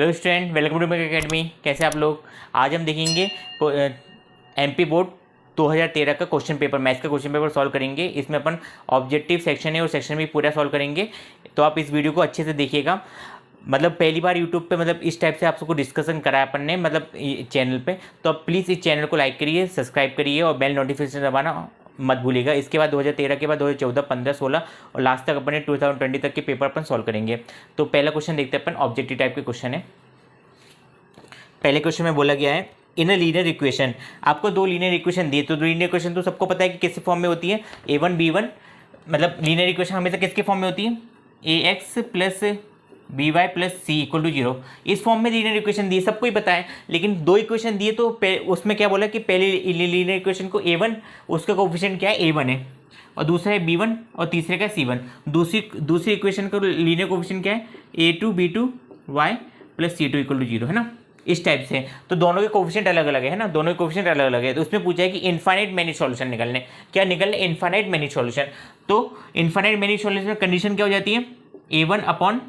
Hello student, welcome to make academy. कैसे आप लोग? आज हम देखेंगे एमपी बोर्ड 2013 का क्वेश्चन पेपर, मैथ्स का क्वेश्चन पेपर सॉल्व करेंगे। इसमें अपन ऑब्जेक्टिव सेक्शन है और सेक्शन भी पूरा सॉल्व करेंगे। तो आप इस वीडियो को अच्छे से देखिएगा। मतलब पहली बार यूट्यूब पे मतलब इस टाइप से आप सबको डिस्कशन कराया अपन ने मतलब चैनल पे। तो आप प्लीज़ इस चैनल को लाइक करिए, सब्सक्राइब करिए और बेल नोटिफिकेशन दबाना मत भूलिएगा। इसके बाद 2013 के बाद 2014, 15, 16 और लास्ट तक अपने 2020 तक के पेपर अपन सॉल्व करेंगे। तो पहला क्वेश्चन देखते हैं अपन, ऑब्जेक्टिव टाइप के क्वेश्चन है। पहले क्वेश्चन में बोला गया है इन अ लीनियर इक्वेशन। आपको दो लीनियर इक्वेशन दिए, तो लीनियर इक्वेशन तो सबको पता है कि किस फॉर्म में होती है, a1 b1। मतलब लीनियर इक्वेशन हमेशा किसके फॉर्म में होती है, ax plus by plus c equal to 0। इस फॉर्म में लीनियर इक्वेशन दी है, सबको ही पता है। लेकिन दो इक्वेशन दिए तो उसमें क्या बोला कि पहले लीनियर इक्वेशन को a1, उसका कोफिशिएंट क्या है, a1 है, और दूसरा है b1 और तीसरे का c1। दूसरी इक्वेशन का लीनियर कोफिशिएंट क्या है, a2 b2 y plus c2 equal to 0, है ना। इस टाइप से तो दोनों के कोफिशिएंट अलग अलग है ना, दोनों के कोफिशिएंट अलग अलग है। तो उसमें पूछा है कि इनफाइनाइट मैनी सॉल्यूशन निकलने, क्या निकलने, इनफाइनाइट मैनी सॉल्यूशन। तो इनफाइनाइट मैनी सॉल्यूशन में कंडीशन क्या हो जाती है, a1 upon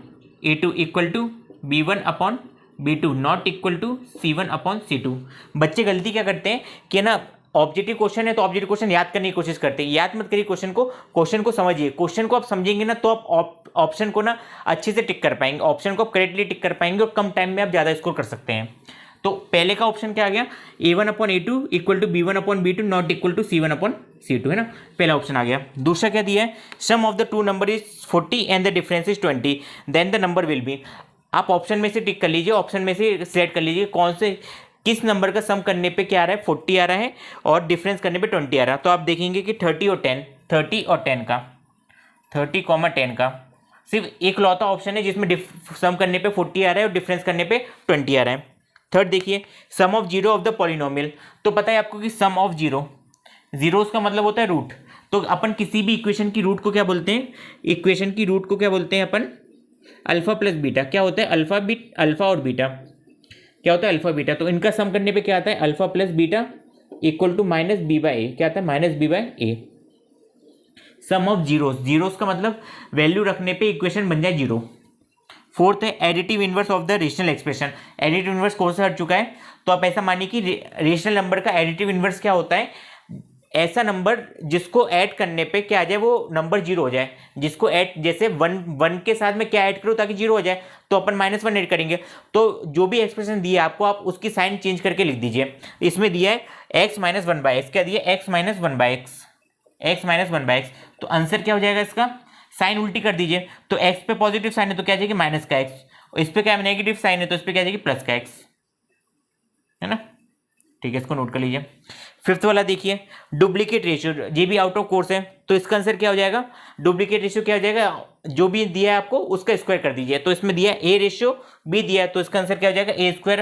a2 equal to b1 upon b2 not equal to c1 upon c2। बच्चे गलती क्या करते हैं कि ना, ऑब्जेक्टिव क्वेश्चन है तो ऑब्जेक्टिव क्वेश्चन याद करने की कोशिश करते हैं। याद मत करिए क्वेश्चन को समझिए। क्वेश्चन को आप समझेंगे ना तो आप ऑप्शन को ना अच्छे से टिक कर पाएंगे, ऑप्शन को आप करेक्टली टिक कर पाएंगे और कम टाइम में आप ज़्यादा स्कोर कर सकते हैं। तो पहले का ऑप्शन क्या आ गया, a1 upon a2 equal to b1 upon b2 not equal to c1 upon c2, है ना। पहला ऑप्शन आ गया। दूसरा क्या दिया है, sum of the two number is 40 and the difference is 20 then the number will be. आप ऑप्शन में से टिक कर लीजिए, ऑप्शन में से सिलेक्ट कर लीजिए कौन से किस नंबर का सम करने पे क्या आ रहा है, 40 आ रहा है और डिफरेंस करने पे 20 आ रहा है। तो आप देखेंगे कि 30 और 10 का 30, 10 का सिर्फ एक लौता ऑप्शन है जिसमें सम करने पे 40 आ रहा है और डिफरेंस करने पे 20 आ रहा है। थर्ड देखिए, sum of zero of the polynomial. तो पता है आपको कि सम ऑफ जीरो का मतलब होता है रूट। तो अपन किसी भी इक्वेशन की रूट को क्या बोलते हैं, इक्वेशन की रूट को क्या बोलते हैं अपन, अल्फा प्लस बीटा। क्या होता है, अल्फा और बीटा क्या होता है, अल्फा बीटा। तो इनका सम करने पे क्या आता है, alpha plus beta equal to minus B by A. क्या आता है, minus B by A. Sum of zeros का मतलब वैल्यू रखने पे इक्वेशन बन जाए 0। फोर्थ है additive inverse of the rational expression. Additive inverse course से हट चुका है, तो आप ऐसा मानिए कि रेशनल नंबर का एडिटिव इनवर्स क्या होता है, ऐसा नंबर जिसको ऐड करने पे क्या आ जाए, वो नंबर 0 हो जाए। जिसको ऐड, जैसे 1 के साथ में क्या ऐड करो ताकि 0 हो जाए, तो अपन -1 ऐड करेंगे। तो जो भी एक्सप्रेशन दिया है आपको, आप उसकी साइन चेंज करके लिख दीजिए। इसमें दिया है x माइनस 1/x, क्या दिया, x माइनस 1/x। तो आंसर क्या हो जाएगा इसका, साइन उल्टी कर दीजिए। तो x पे पॉजिटिव साइन है तो क्या आ जाएगी, माइनस का x, और इस पे क्या नेगेटिव साइन है तो इस पे क्या आ जाएगी, प्लस का x, है ना। ठीक है, इसको नोट कर लीजिए। फिफ्थ वाला देखिए, डुप्लीकेट रेशियो। ये भी आउट ऑफ कोर्स है, तो इसका आंसर क्या हो जाएगा, डुप्लीकेट रेशियो क्या हो जाएगा, जो भी दिया है आपको उसका स्क्वायर कर दीजिए। तो इसमें दिया है a रेशियो b दिया है, तो इसका आंसर क्या हो जाएगा, a square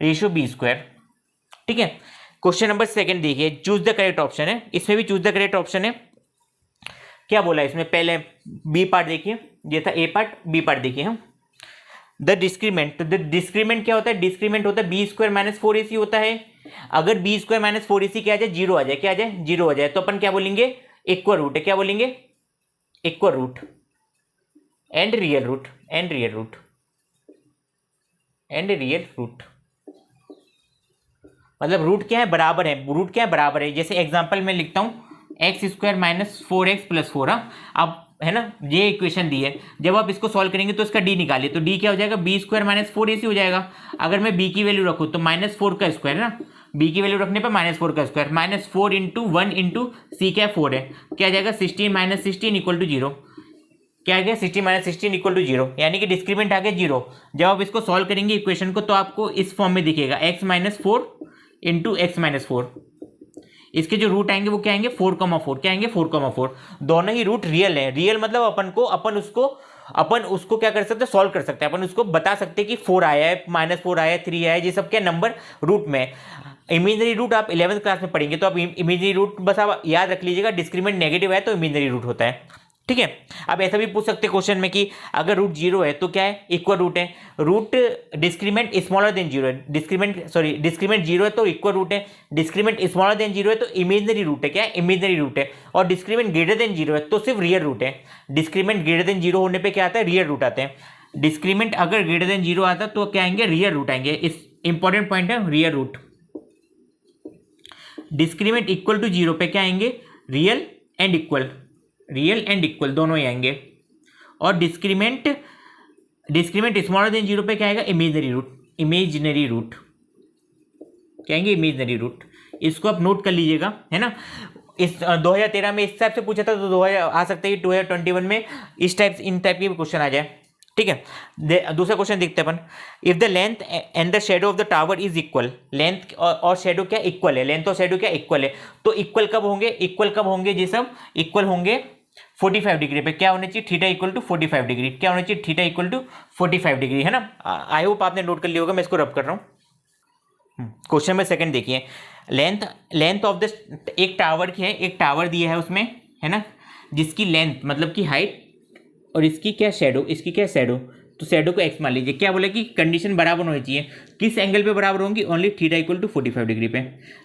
ratio b square. ठीक है। क्वेश्चन नंबर 2 देखिए, चूज द करेक्ट ऑप्शन है। इसमें भी चूज द करेक्ट ऑप्शन है। क्या बोला इसमें, पहले बी पार्ट देखिए, ये था ए पार्ट, बी पार्ट देखिए हम। द डिस्क्रीमेंट, तो डिस्क्रीमेंट क्या होता है, डिस्क्रीमेंट होता है बी स्क्वायर माइनस 4ac होता है। अगर बी स्क्वायर माइनस 4ac क्या आ जाए, 0 आ जाए, क्या आ जाए, 0 आ जाए, तो अपन क्या बोलेंगे, इक्वल रूट है। क्या बोलेंगे, equal root and real root, मतलब रूट क्या है, बराबर है, रूट क्या है, बराबर है। जैसे एग्जांपल में लिखता हूं, x square minus 4x plus 4। अब है ना, ये इक्वेशन दी है, जब आप इसको सॉल्व करेंगे तो इसका डी निकालिए, तो डी क्या हो जाएगा, बी स्क्वायर माइनस 4ac हो जाएगा। अगर मैं बी की वैल्यू रखूँ तो -4 का स्क्वायर है ना, बी की वैल्यू रखने पर -4 का स्क्वायर, -4 इंटू 1 इंटू सी क्या 4 है, क्या आ जाएगा, 16 माइनस 16 इक्वल टू 0। क्या आ गया, 16 माइनस 16 इक्वल टू 0, यानी कि डिस्क्रीमेंट आ गया 0। जब आप इसको सॉल्व करेंगे इक्वेशन को, तो आपको इस फॉर्म में दिखेगा x minus 4 into x minus 4। इसके जो रूट आएंगे वो क्या आएंगे, 4,4, क्या आएंगे, 4,4। दोनों ही रूट रियल है। रियल मतलब अपन उसको क्या कर सकते हैं, सॉल्व कर सकते हैं। अपन उसको बता सकते हैं कि 4 आया है, -4 आया है, 3 आया है, ये सब क्या नंबर रूट में। इमेजिनरी रूट आप 11th क्लास में पढ़ेंगे, तो आप इमेजिनरी रूट बस आप याद रख लीजिएगा, डिस्क्रीमेंट नेगेटिव है तो इमेजिनरी रूट होता है। ठीक है। अब ऐसा भी पूछ सकते हैं क्वेश्चन में कि अगर रूट 0 है तो क्या है, इक्वल रूट है। रूट डिस्क्रीमेंट स्मॉलर देन 0 है, डिस्क्रीमेंट 0 है तो इक्वल रूट है, डिस्क्रीमेंट स्मॉलर देन 0 है तो इमेजिनरी रूट है। क्या है, इमेजिनरी रूट है। और डिस्क्रीमेंट ग्रेटर देन 0 है तो सिर्फ रियल रूट है। डिस्क्रीमेंट ग्रेटर देन 0 होने पे क्या आता है, रियल रूट आते हैं। डिस्क्रीमेंट अगर ग्रेटर देन 0 आता तो क्या आएंगे, रियल रूट आएंगे। इस इंपॉर्टेंट पॉइंट है, real root. Discriminant equal to 0 पे क्या आएंगे, real and equal, real and equal दोनों ही आएंगे। और डिस्क्रीमेंट स्मॉलर देन 0 पे क्या आएगा, इमेजनरी रूट, इमेजनरी रूट क्या आएंगे, इमेजनरी रूट। इसको आप नोट कर लीजिएगा, है ना। इस 2013 में इस टाइप से पूछा था, तो 2000 आ सकता है कि 2021 में इन टाइप के क्वेश्चन आ जाए, ठीक है। दूसरा क्वेश्चन देखते हैं अपन। If the length and the shadow of the tower is equal, length और शेडो क्या इक्वल है, लेंथ और शेडो क्या इक्वल है, तो इक्वल कब होंगे, इक्वल कब होंगे जी सब, इक्वल होंगे 45 डिग्री पे। क्या होना चाहिए, थीटा इक्वल टू 45 डिग्री, क्या होना चाहिए, थीटा इक्वल टू 45 डिग्री, है ना। आई होप आपने नोट कर लिया होगा, मैं इसको रब कर रहा हूँ। क्वेश्चन में सेकंड देखिए, लेंथ ऑफ द, एक टावर की है, एक टावर दिया है उसमें, है ना, जिसकी लेंथ मतलब की हाइट और इसकी क्या शैडो, इसकी क्या शैडो, तो शैडो को एक्स मान लीजिए। क्या बोला कि कंडीशन बराबर होनी चाहिए, किस एंगल पे बराबर होंगी, only theta equal to 45 degree पे।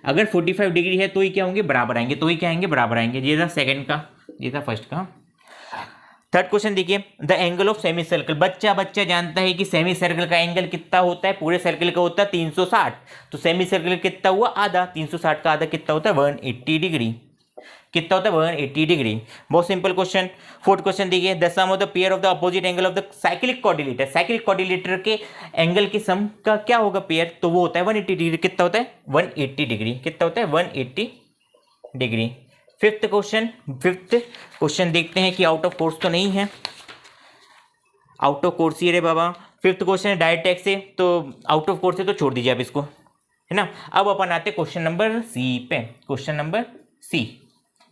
अगर 45 डिग्री है तो ही क्या होंगे, बराबर आएंगे, तो ही क्या आएंगे, बराबर आएंगे। ये था सेकंड का, ये था फर्स्ट का। थर्ड क्वेश्चन देखिए, the angle of semi circle, बच्चा जानता है कि सेमी सर्कल का एंगल कितना होता है, पूरे सर्कल का होता है 360, तो सेमी सर्कल कितना हुआ, आधा, 360 का आधा कितना होता है, 180 डिग्री, कितना होता है, 180 डिग्री। बहुत सिंपल क्वेश्चन। फोर्थ क्वेश्चन देखिए, the sum of the pair of the opposite angle of the cyclic coordinator, cyclic coordinator के एंगल की सम का क्या होगा पेयर, तो वो होता है 180 डिग्री, कितना होता है, 180 डिग्री, कितना होता है, 180 डिग्री। फिफ्थ क्वेश्चन देखते हैं कि आउट ऑफ कोर्स तो नहीं है, आउट ऑफ कोर्स ही रे बाबा। फिफ्थ क्वेश्चन है डायरेक्ट टैक्स से, तो आउट ऑफ कोर्स है तो छोड़ दीजिए आप इसको, है ना। अब अपन आते क्वेश्चन नंबर सी पे, क्वेश्चन नंबर सी,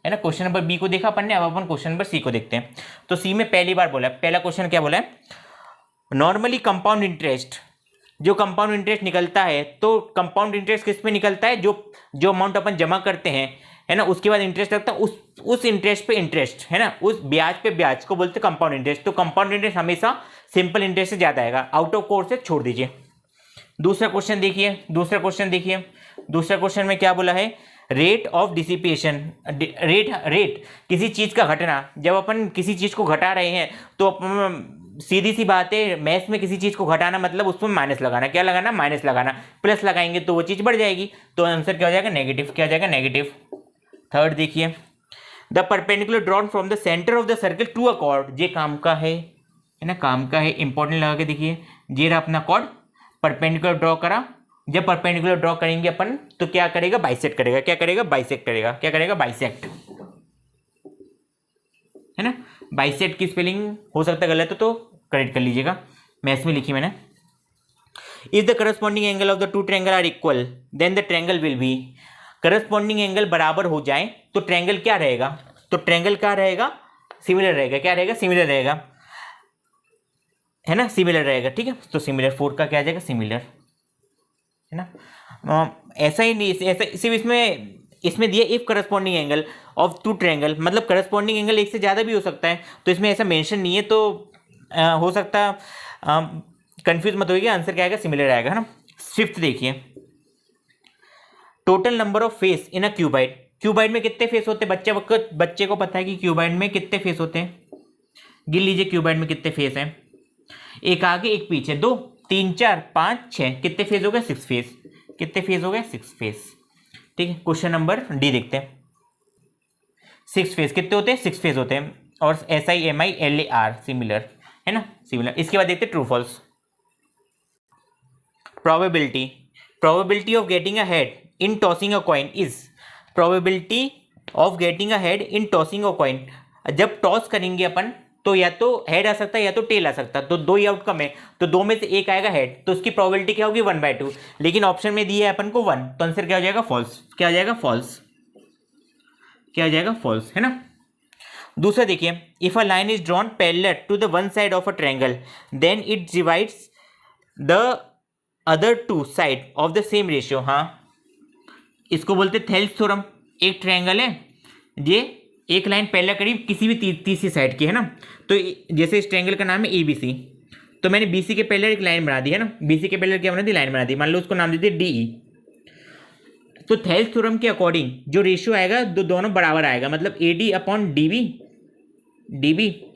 है ना। क्वेश्चन नंबर बी को देखा अपन ने, अब अपन क्वेश्चन नंबर सी को देखते हैं। तो सी में पहली बार बोला, पहला क्वेश्चन क्या बोला है, नॉर्मली कंपाउंड इंटरेस्ट, जो कंपाउंड इंटरेस्ट निकलता है, तो कंपाउंड इंटरेस्ट किस पे निकलता है, जो अमाउंट अपन जमा करते हैं, है ना, उसके बाद इंटरेस्ट लगता है, उस इंटरेस्ट पे इंटरेस्ट, है ना, उस ब्याज पे ब्याज को बोलते हैं कंपाउंड इंटरेस्ट। तो कंपाउंड इंटरेस्ट हमेशा सिंपल इंटरेस्ट से ज्यादा आएगा। आउट ऑफ कोर्स से छोड़ दीजिए। दूसरा क्वेश्चन देखिए, दूसरा क्वेश्चन में क्या बोला है, रेट ऑफ डिसिपेशन, रेट किसी चीज का घटना, जब अपन किसी चीज को घटा रहे हैं तो सीधी सी बात है, मैथ्स में किसी चीज को घटाना मतलब उसमें माइनस लगाना, क्या लगाना, माइनस लगाना, प्लस लगाएंगे तो वो चीज बढ़ जाएगी, तो आंसर क्या हो जाएगा, नेगेटिव, क्या हो जाएगा, नेगेटिव। थर्ड देखिए, the perpendicular drawn from the centre of the circle to a chord, ये काम का है ना, काम का है, इंपॉर्टेंट लगा के देखिए, ये रहा अपना कॉर्ड, परपेंडिकुलर ड्रॉ करा, जब परपेंडिकुलर ड्रॉ करेंगे अपन तो क्या करेगा, बाइसेक्ट करेगा, क्या करेगा, बाइसेक्ट करेगा, क्या करेगा, बाइसेक्ट, है ना। बाइसेक्ट की स्पेलिंग हो सकता है गलत हो तो करेक्ट कर लीजिएगा, मैथ्स में लिखी मैंने। If the corresponding angle of the two triangle are equal then the triangle will be, corresponding angle बराबर हो जाए तो ट्रायंगल क्या रहेगा, तो ट्रायंगल क्या रहेगा, सिमिलर रहेगा, क्या रहेगा, सिमिलर रहेगा, है ना, सिमिलर रहेगा, ठीक है। तो सिमिलर, 4 का क्या आ जाएगा, सिमिलर, है ना। ऐसा ही नहीं, ऐसा सिर्फ इसमें दिया if corresponding angle of two triangle, मतलब करस्पॉन्डिंग एंगल एक से ज़्यादा भी हो सकता है, तो इसमें ऐसा मेंशन नहीं है, तो हो सकता कंफ्यूज मत होइए, आंसर क्या आएगा, सिमिलर आएगा, है ना। फिफ्थ देखिए, total number of face in a cuboid, cuboid में कितने फेस होते हैं, बच्चे को पता है कि क्यूबाइड में कितने फेस होते हैं, गिन लीजिए क्यूबाइड में कितने फेस हैं, एक आगे एक पीछे, 2 3 4 5 6, कितने फेस हो गए, 6 फेस, कितने फेस हो गए, 6 फेस, ठीक है। क्वेश्चन नंबर डी देखते हैं, 6 फेस कितने होते हैं, 6 फेस होते हैं, और SIMILAR सिमिलर, है ना, सिमिलर। इसके बाद देखते हैं true false. Probability of getting a head in tossing a coin is, probability of getting a head in tossing a coin, जब टॉस करेंगे अपन तो या तो हेड आ सकता है या तो टेल आ सकता है, तो 2 ही आउटकम है, तो 2 में से एक आएगा हेड, तो उसकी प्रोबेबिलिटी क्या होगी, 1/2, लेकिन ऑप्शन में दिया है अपन को 1, तो आंसर क्या हो जाएगा, फॉल्स, क्या हो जाएगा, फॉल्स, क्या हो जाएगा, फॉल्स, है ना। दूसरा देखिए, if a line is drawn parallel to the one side of a triangle then it divides the other 2 side of the same ratio, हाँ इसको बोलते थेल्स थ्योरम। एक ट्रायंगल है, ये एक लाइन पैरेलल करीब किसी भी तीसरी साइड की, है ना, तो जैसे इस ट्रायंगल का नाम है ABC, तो मैंने BC के पैरेलल एक लाइन बना दी, है ना, BC के पैरेलल क्या बना दी, लाइन बना दी, मान लो उसको नाम दे दिया DE, तो थेल्स थ्योरम के अकॉर्डिंग जो रेशियो आएगा दोनों बराबर आएगा, मतलब AD/DB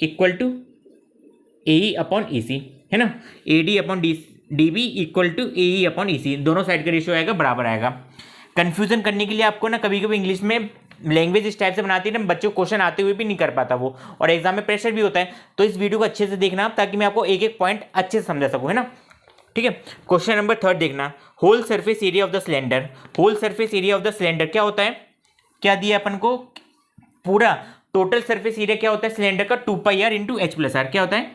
इक्वल टू AE/EC, है ना, AD/DB इक्वल टू AE/EC, दोनों साइड का रेशियो आएगा बराबर आएगा। कंफ्यूजन करने के लिए आपको ना कभी कभी इंग्लिश में लैंग्वेज इस टाइप से बनाती है ना, बच्चों को क्वेश्चन आते हुए भी नहीं कर पाता वो, और एग्जाम में प्रेशर भी होता है। तो इस वीडियो को अच्छे से देखना आप, ताकि मैं आपको एक एक पॉइंट अच्छे से समझा सकूँ, है ना। ठीक है, क्वेश्चन नंबर 3 देखना, whole surface area of the cylinder. Whole surface area of the cylinder क्या होता है, क्या दिया अपन को, पूरा टोटल सरफेस एरिया क्या होता है सिलेंडर का, 2πr into H plus are. क्या होता है,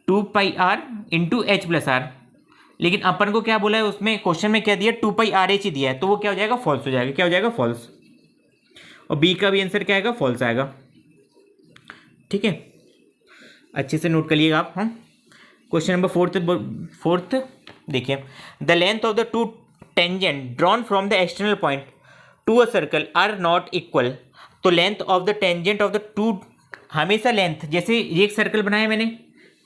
2πr into H plus are. लेकिन अपन को क्या बोला है उसमें, क्वेश्चन में क्या दिया, 2πrh ही दिया है, तो वो क्या हो जाएगा, फॉल्स हो जाएगा। क्या हो जाएगा, फॉल्स। और बी का भी आंसर क्या आएगा, फॉल्स आएगा। ठीक है, अच्छे से नोट कर लिएगा आप। हाँ, क्वेश्चन नंबर 4 देखिए, the length of the two tangent drawn from the external point to a circle are not equal. तो length of the tangent of the two, हमेशा लेंथ, जैसे एक सर्कल बनाया मैंने,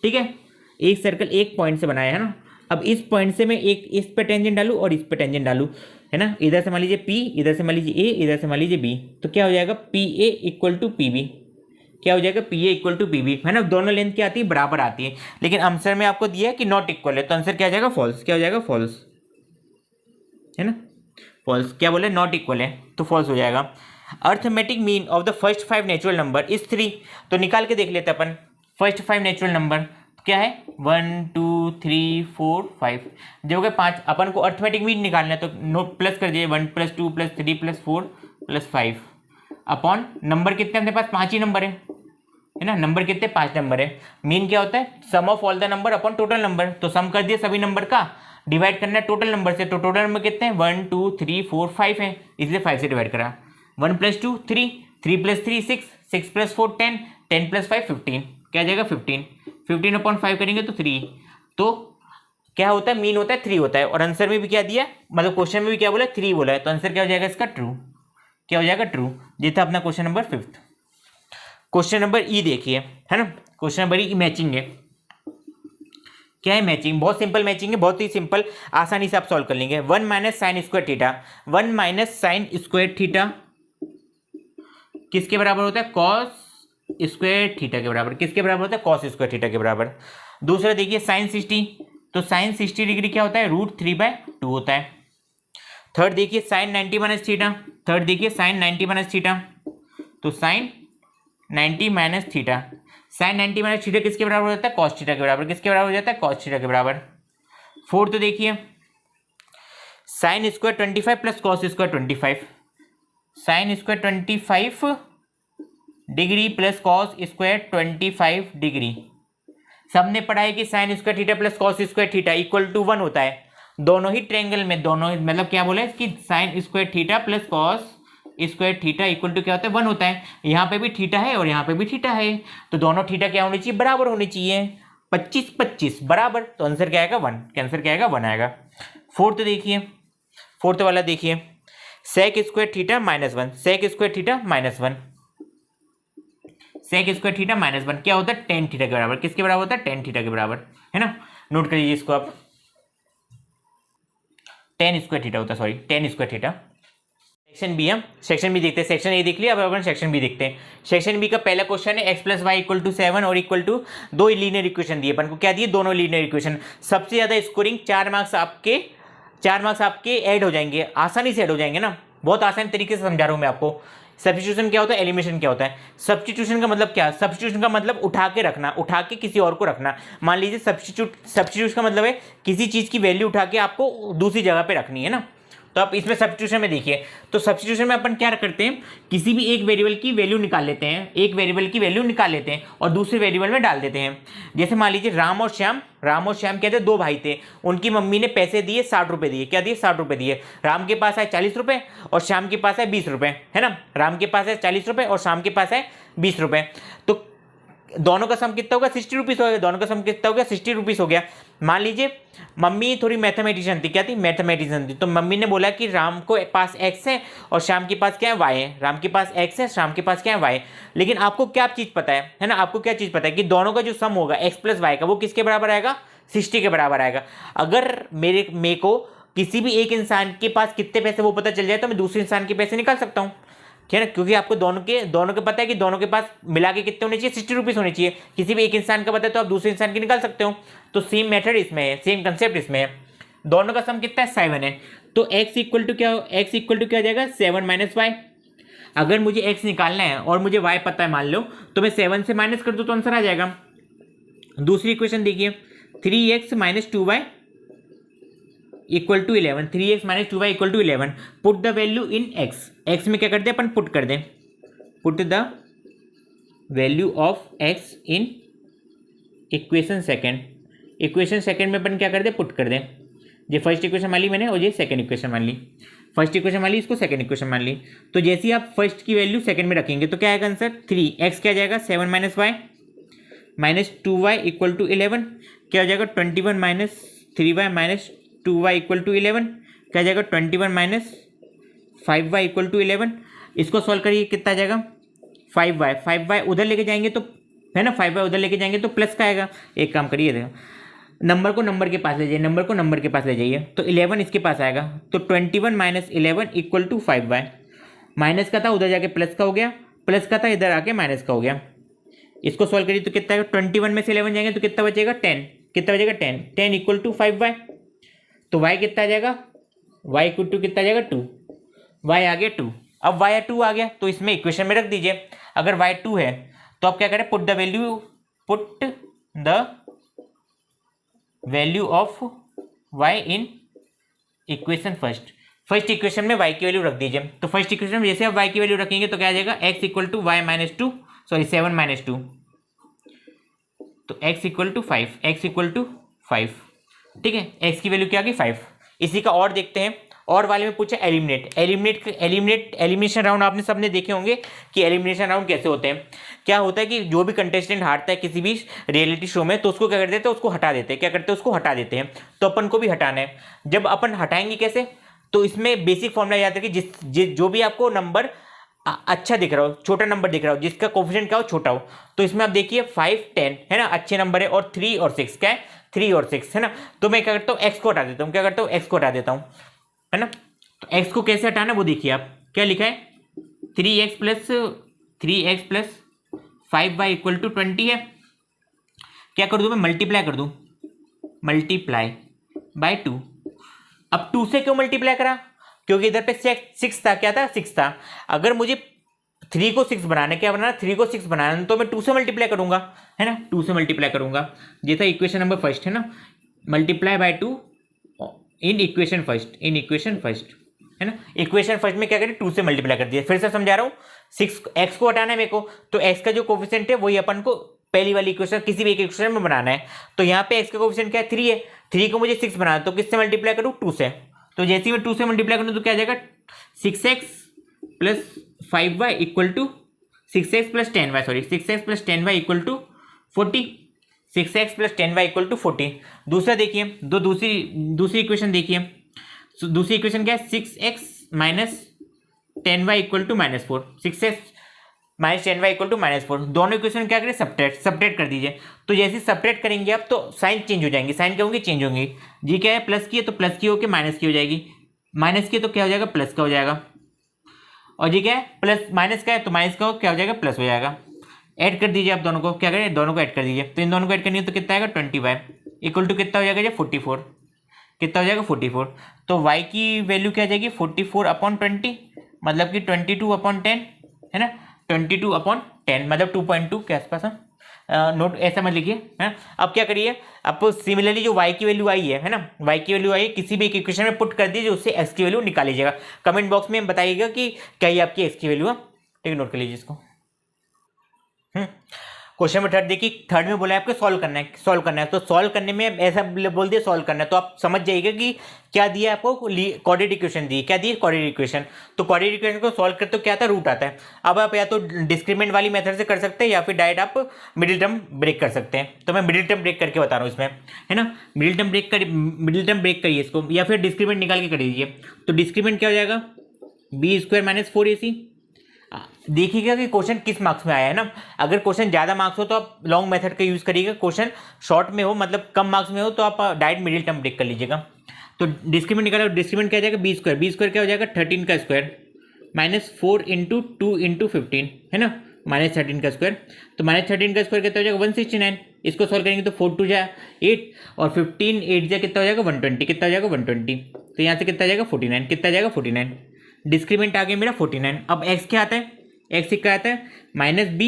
ठीक है, एक सर्कल एक पॉइंट से बनाया है ना, अब इस पॉइंट से मैं एक इस पे टेंजेंट डालूं और इस पे टेंजेंट डालूं, है ना, इधर से मान लीजिए P, इधर से मान लीजिए A, इधर से मान लीजिए B, तो क्या हो जाएगा, PA इक्वल टू PB। क्या हो जाएगा, PA इक्वल टू PB, है ना, दोनों लेंथ क्या आती है, बराबर आती है। लेकिन आंसर में आपको दिया है कि नॉट इक्वल है, तो आंसर क्या हो जाएगा, फॉल्स। क्या हो जाएगा, फॉल्स, है ना, फॉल्स। क्या बोले, नॉट इक्वल है, तो फॉल्स हो जाएगा। Arithmetic mean of the first 5 natural number is 3। तो निकाल के देख लेते हैं अपन, फर्स्ट 5 नेचुरल नंबर क्या है, 1 2 3 4 5, जो कि 5, अपन को अर्थमेटिक मीन निकालना है, तो नोट प्लस कर दिए, 1 + 2 + 3 + 4 + 5 अपॉन नंबर कितने, अपने पास 5 ही नंबर है ना, नंबर कितने, 5 नंबर है। मीन क्या होता है, sum of all the number upon total number, तो सम कर दिए सभी नंबर का, डिवाइड करना है टोटल नंबर से, तो टोटल नंबर कितने हैं, 1 2 3 4 5 है, इसलिए 5 से डिवाइड करा। 1 + 2 3, 3 + 3 6, 6 + 4 10, 10 + 5 15, क्या आ जाएगा 15, 15/5 करेंगे तो 3। तो क्या होता है, मीन होता है 3 होता है, और आंसर में भी क्या दिया, मतलब क्वेश्चन में भी क्या बोला, 3 बोला है, तो आंसर क्या हो जाएगा इसका, ट्रू। क्या हो जाएगा, ट्रू। ये था अपना क्वेश्चन नंबर 5। क्वेश्चन नंबर ई देखिए, है ना, क्वेश्चन नंबर ई मैचिंग है। क्या है, मैचिंग, बहुत सिंपल मैचिंग है, बहुत ही सिंपल, आसानी से आप सॉल्व कर लेंगे। 1 - sin² थीटा, 1 - sin² थीटा किसके बराबर होता है, cos² थीटा के बराबर। किसके बराबर होता है, cos² थीटा के बराबर। दूसरा देखिए sin 60, तो sin 60 डिग्री क्या होता है, √3/2 होता है। थर्ड देखिए sin 90 - थीटा, थर्ड देखिए sin 90 - थीटा, तो sin 90 - थीटा, sin 90 - थीटा किसके बराबर होता है, cos थीटा के बराबर। किसके बराबर हो जाता है, cos थीटा के बराबर। फोर्थ देखिए sin² 25 + cos² 25, sin² 25 degree plus cos² 25 degree. सबने पढ़ा है कि sin² theta plus cos² theta equal to 1 होता है, दोनों ही ट्रायंगल में, दोनों मतलब क्या बोला है कि sin² theta plus cos² theta equal to क्या होता है, 1 होता है। यहाँ पे भी थीटा है और यहाँ पे भी थीटा है, तो दोनों थीटा क्या होनी चाहिए, बराबर होनी चाहिए, 25 25 बराबर, तो आंसर क्या आएगा, 1। आंसर क्या आएगा, 1 आएगा। फोर्थ देखिए, फोर्थ वाला देखिए, sec² theta -1, sec² theta -1, sec² theta -1 क्या होता है, tan थीटा के बराबर। किसके बराबर होता है, tan थीटा के बराबर, है ना, नोट करिए इसको आप, tan² थीटा होता है, sorry tan² theta. Section B, हम सेक्शन बी देखते हैं, सेक्शन ए देख लिया, अब अपन सेक्शन बी देखते हैं। सेक्शन बी का पहला क्वेश्चन है x + y = 7 और इक्वल टू 2 लीनियर इक्वेशन दिए अपन को। क्या दिए, दोनों लीनियर इक्वेशन। सबसे ज्यादा स्कोरिंग 4 मार्क्स आपके ऐड हो जाएंगे, आसानी से ऐड हो जाएंगे ना, बहुत आसान तरीके से समझा रहा हूं मैं आपको। सब्स्टिट्यूशन क्या होता है, एलिमिनेशन क्या होता है। सब्स्टिट्यूशन का मतलब क्या, सब्स्टिट्यूशन का मतलब उठा के रखना, उठा के किसी और को रखना। मान लीजिए सब्स्टिट्यूट का मतलब है किसी चीज की वैल्यू उठा के आपको दूसरी जगह पे रखनी है ना, तो आप इसमें सब्स्टिट्यूशन में देखिए, तो सब्स्टिट्यूशन में अपन क्या करते हैं, किसी भी एक वेरिएबल की वैल्यू निकाल लेते हैं, एक वेरिएबल की वैल्यू निकाल लेते हैं और दूसरे वेरिएबल में डाल देते हैं। जैसे मान लीजिए राम और श्याम कहते 2 भाई थे, उनकी मम्मी ने पैसे दिए 60 रुपए दिए। क्या दिए, 60 रुपए दिए। राम के पास है 40 रुपए और श्याम के पास है 20 रुपए, है ना, राम के पास है 40 रुपए और श्याम के पास है 20 रुपए, तो दोनों का सम कितना होगा, 60 रुपीज़ हो गया। दोनों का सम कितना हो गया, 60 रुपीज़ हो गया। मान लीजिए मम्मी थोड़ी मैथमेटिशियन थी, क्या थी, मैथमेटिशियन थी, तो मम्मी ने बोला कि राम को पास x है और श्याम के पास क्या है, y है। राम के पास x है, श्याम के पास क्या है, y। लेकिन आपको क्या चीज़ पता है ना, आपको क्या चीज़ पता है कि दोनों का जो सम होगा x + y का, वो किसके बराबर आएगा, 60 के बराबर आएगा। अगर मेरे को किसी भी एक इंसान के पास कितने पैसे वो पता चल जाए, तो मैं दूसरे इंसान के पैसे निकाल सकता हूँ। ठीक है ना, क्योंकि आपको दोनों के पता है कि दोनों के पास मिला के कितने होने चाहिए, 60 रुपीज़ होने चाहिए। किसी भी एक इंसान का पता है तो आप दूसरे इंसान की निकाल सकते हो। तो सेम मेथड इसमें है, सेम कंसेप्ट इसमें है। दोनों का सम कितना है, 7 है। तो x इक्वल टू क्या हो जाएगा, 7 माइनस वाई। अगर मुझे x निकालना है और मुझे y पता है मान लो, तो मैं 7 से माइनस कर दूँ तो आंसर आ जाएगा। दूसरी इक्वेशन देखिए, 3x minus 2y equal to 11, 3x minus 2y equal to 11। Put the value in x में क्या कर दे अपन, पुट कर दें, put the value of x in equation second में अपन क्या कर दे, पुट कर दें। ये फर्स्ट इक्वेशन मान ली मैंने और ये सेकंड इक्वेशन मान ली। फर्स्ट इक्वेशन मान ली, इसको सेकंड इक्वेशन मान ली। तो जैसे ही आप फर्स्ट की वैल्यू सेकंड में रखेंगे तो क्या आएगा आंसर, 3x क्या जाएगा, 7 minus Y minus 2y equal to 11, क्या हो जाएगा 21 minus 3y minus 2y equal to 11, क्या जाएगा 21 माइनस 5y इक्वल टू 11। इसको सॉल्व करिए, कितना आ जाएगा 5y उधर लेके जाएंगे तो है ना, 5y उधर लेके जाएंगे तो प्लस का आएगा। एक काम करिए, देखो नंबर को नंबर के पास ले जाइए, नंबर को नंबर के पास ले जाइए, तो 11 इसके पास आएगा। तो 21 minus 11 equal to 5y। Minus का था उधर जाके प्लस का हो गया, प्लस का था इधर आके माइनस का हो गया। इसको सॉल्व करिए तो कितना आएगा, 21 में से 11 जाएंगे तो कितना बचेगा 10, कितना बचेगा 10 इक्वल टू 5y। तो y कितना आ जाएगा, y इक्वल टू कितना आ जाएगा 2, y आ गया 2। अब y 2 आ गया तो इसमें इक्वेशन में रख दीजिए। अगर y 2 है तो आप क्या करें, put the value of y in equation first equation में y की वैल्यू रख दीजिए। तो फर्स्ट इक्वेशन में जैसे आप y की वैल्यू रखेंगे तो क्या आ जाएगा, x equal to Y minus 2, sorry 7 minus 2, तो x इक्वल टू 5, ठीक है। x की वैल्यू क्या आ गई 5। इसी का और देखते हैं, और वाले में पूछा एलिमिनेशन राउंड आपने सबने देखे होंगे कि एलिमिनेशन राउंड कैसे होते हैं। क्या होता है कि जो भी कंटेस्टेंट हारता है किसी भी रियलिटी शो में तो उसको क्या कर देते हैं, उसको हटा देते हैं। क्या करते हैं, उसको हटा देते हैं। तो अपन को भी हटाना है। जब अपन हटाएंगे कैसे, तो इसमें बेसिक फॉर्मूला याद रखिए, जो भी आपको नंबर अच्छा दिख रहा हो, छोटा नंबर दिख रहा हो, जिसका कोफिशिएंट क्या हो, छोटा हो, तो इसमें आप देखिए 5, 10 है ना, अच्छे नंबर है, और 3 और 6 क्या है, 3 और 6 है ना। तो मैं क्या करता हूँ, x को हटा देता हूँ, क्या करता हूँ, x को हटा देता हूँ, है ना। तो x को कैसे हटाना वो देखिए आप, क्या लिखा है, 3x plus 5y equal to 20 है। क्या कर दूँ मैं, मल्टीप्लाई कर दूँ, मल्टीप्लाई बाय 2। अब 2 से क्यों मल्टीप्लाई करा, क्योंकि इधर पे 6 था, क्या था 6 था। अगर मुझे 3 को 6 बनाना, क्या बनाना, 3 को 6 बनाना, तो मैं 2 से मल्टीप्लाई करूंगा, है ना, 2 से मल्टीप्लाई करूंगा। ये था इक्वेशन नंबर फर्स्ट, है ना, multiply by 2 in equation first, है ना। इक्वेशन फर्स्ट में क्या करें, 2 से मल्टीप्लाई कर दिया। फिर से समझा रहा हूँ, 6x को हटाना है मेरे को, तो x का जो कोफिशिएंट है वही अपन को पहली वाली इक्वेशन किसी भी एक इक्वेशन में बनाना है। तो यहाँ पे x का कोफिशिएंट क्या है, 3 है। 3 को मुझे 6 बनाना, तो किससे मल्टीप्लाई करूँ, 2 से। तो जैसे ही मैं 2 से मल्टीप्लाई करूँ तो क्या आ जाएगा, 6x plus 5y equal to 6x plus 10y, sorry 6x plus 10y equal to 40, 6x plus 10y equal to 40। दूसरा देखिए, दूसरी इक्वेशन देखिए। दूसरी इक्वेशन क्या है, 6x minus 10y equal to -4, 6x minus 10y equal to -4। दोनों equation क्या करें, सब्ट्रैक्ट कर दीजिए। तो जैसे सब्ट्रैक्ट करेंगे आप तो साइन चेंज हो जाएंगे, साइन क्या होंगे, चेंज होंगे। जी क्या है, प्लस की है तो प्लस की होकर माइनस की हो जाएगी, माइनस की तो क्या हो जाएगा, प्लस का हो जाएगा। और जी क्या है, प्लस माइनस का है तो माइनस का क्या हो जाएगा, प्लस हो जाएगा। ऐड कर दीजिए आप दोनों को, क्या करें, दोनों को ऐड कर दीजिए। तो इन दोनों को ऐड करनी है तो कितना आएगा, 20y इक्वल टू कितना हो जाएगा, 44, कितना हो जाएगा 44। तो y की वैल्यू क्या आ जाएगी, 44/20, मतलब कि 22/10, है ना, 22/10 मतलब 2.2 के आसपास। नोट ऐसा मत लिखिए, है। अब क्या करिए, अब सिमिलरली जो y की वैल्यू आई है ना, y की वैल्यू आई है, किसी भी एक इक्वेशन में पुट कर दीजिए, उससे x की वैल्यू निकाल लीजिएगा। कमेंट बॉक्स में बताइएगा कि क्या ये आपकी x की वैल्यू है, ठीक है, नोट कर लीजिए इसको। क्वेश्चन नंबर 3 देखिए, थर्ड में बोला है आपको सॉल्व करना है, तो सॉल्व करने में ऐसा बोल दिया सॉल्व करना है, तो आप समझ जाइएगा कि क्या दिया आपको, क्वाड्रेटिक इक्वेशन दी, क्या दी, क्वाड्रेटिक इक्वेशन। तो क्वाड्रेटिक इक्वेशन को सॉल्व करते तो क्या आता है, रूट आता है। अब आप या तो डिस्क्रीमेंट वाली मेथड से कर सकते हैं या फिर डायरेक्ट आप मिडिल टर्म ब्रेक कर सकते हैं। तो मैं मिडिल टर्म ब्रेक करके बता रहा हूँ इसमें, है ना, मिडिल टर्म ब्रेक करिए इसको, या फिर डिस्क्रीमेंट निकाल के कर दीजिए। तो डिस्क्रीमेंट क्या हो जाएगा, b² - 4ac। देखिएगा कि क्वेश्चन किस मार्क्स में आया है ना। अगर क्वेश्चन ज़्यादा मार्क्स हो तो आप लॉन्ग मेथड का यूज़ करिएगा, क्वेश्चन शॉर्ट में हो मतलब कम मार्क्स में हो तो आप डायरेक्ट मिडिल टर्म ब्रेक कर लीजिएगा। तो डिस्क्रीमेंट निकालो, डिस्क्रीमेंट क्या हो जाएगा, b² क्या हो जाएगा, 13 का स्क्वायर -4 इंटू 2 इंटू 15 है ना, -13 का स्क्वायर। तो -13 का स्क्वायर कितना हो जाएगा 169। इसको सॉल्व करेंगे तो 4 2 जा 8 और 15 8 जा कितना हो जाएगा 120। कितना हो जाएगा 120। तो यहाँ से कितना आ जाएगा 49। कितना आ जाएगा 49। डिस्क्रीमेंट आ गया मेरा 49। अब एक्स क्या आता है, एक्स क्या आता है -b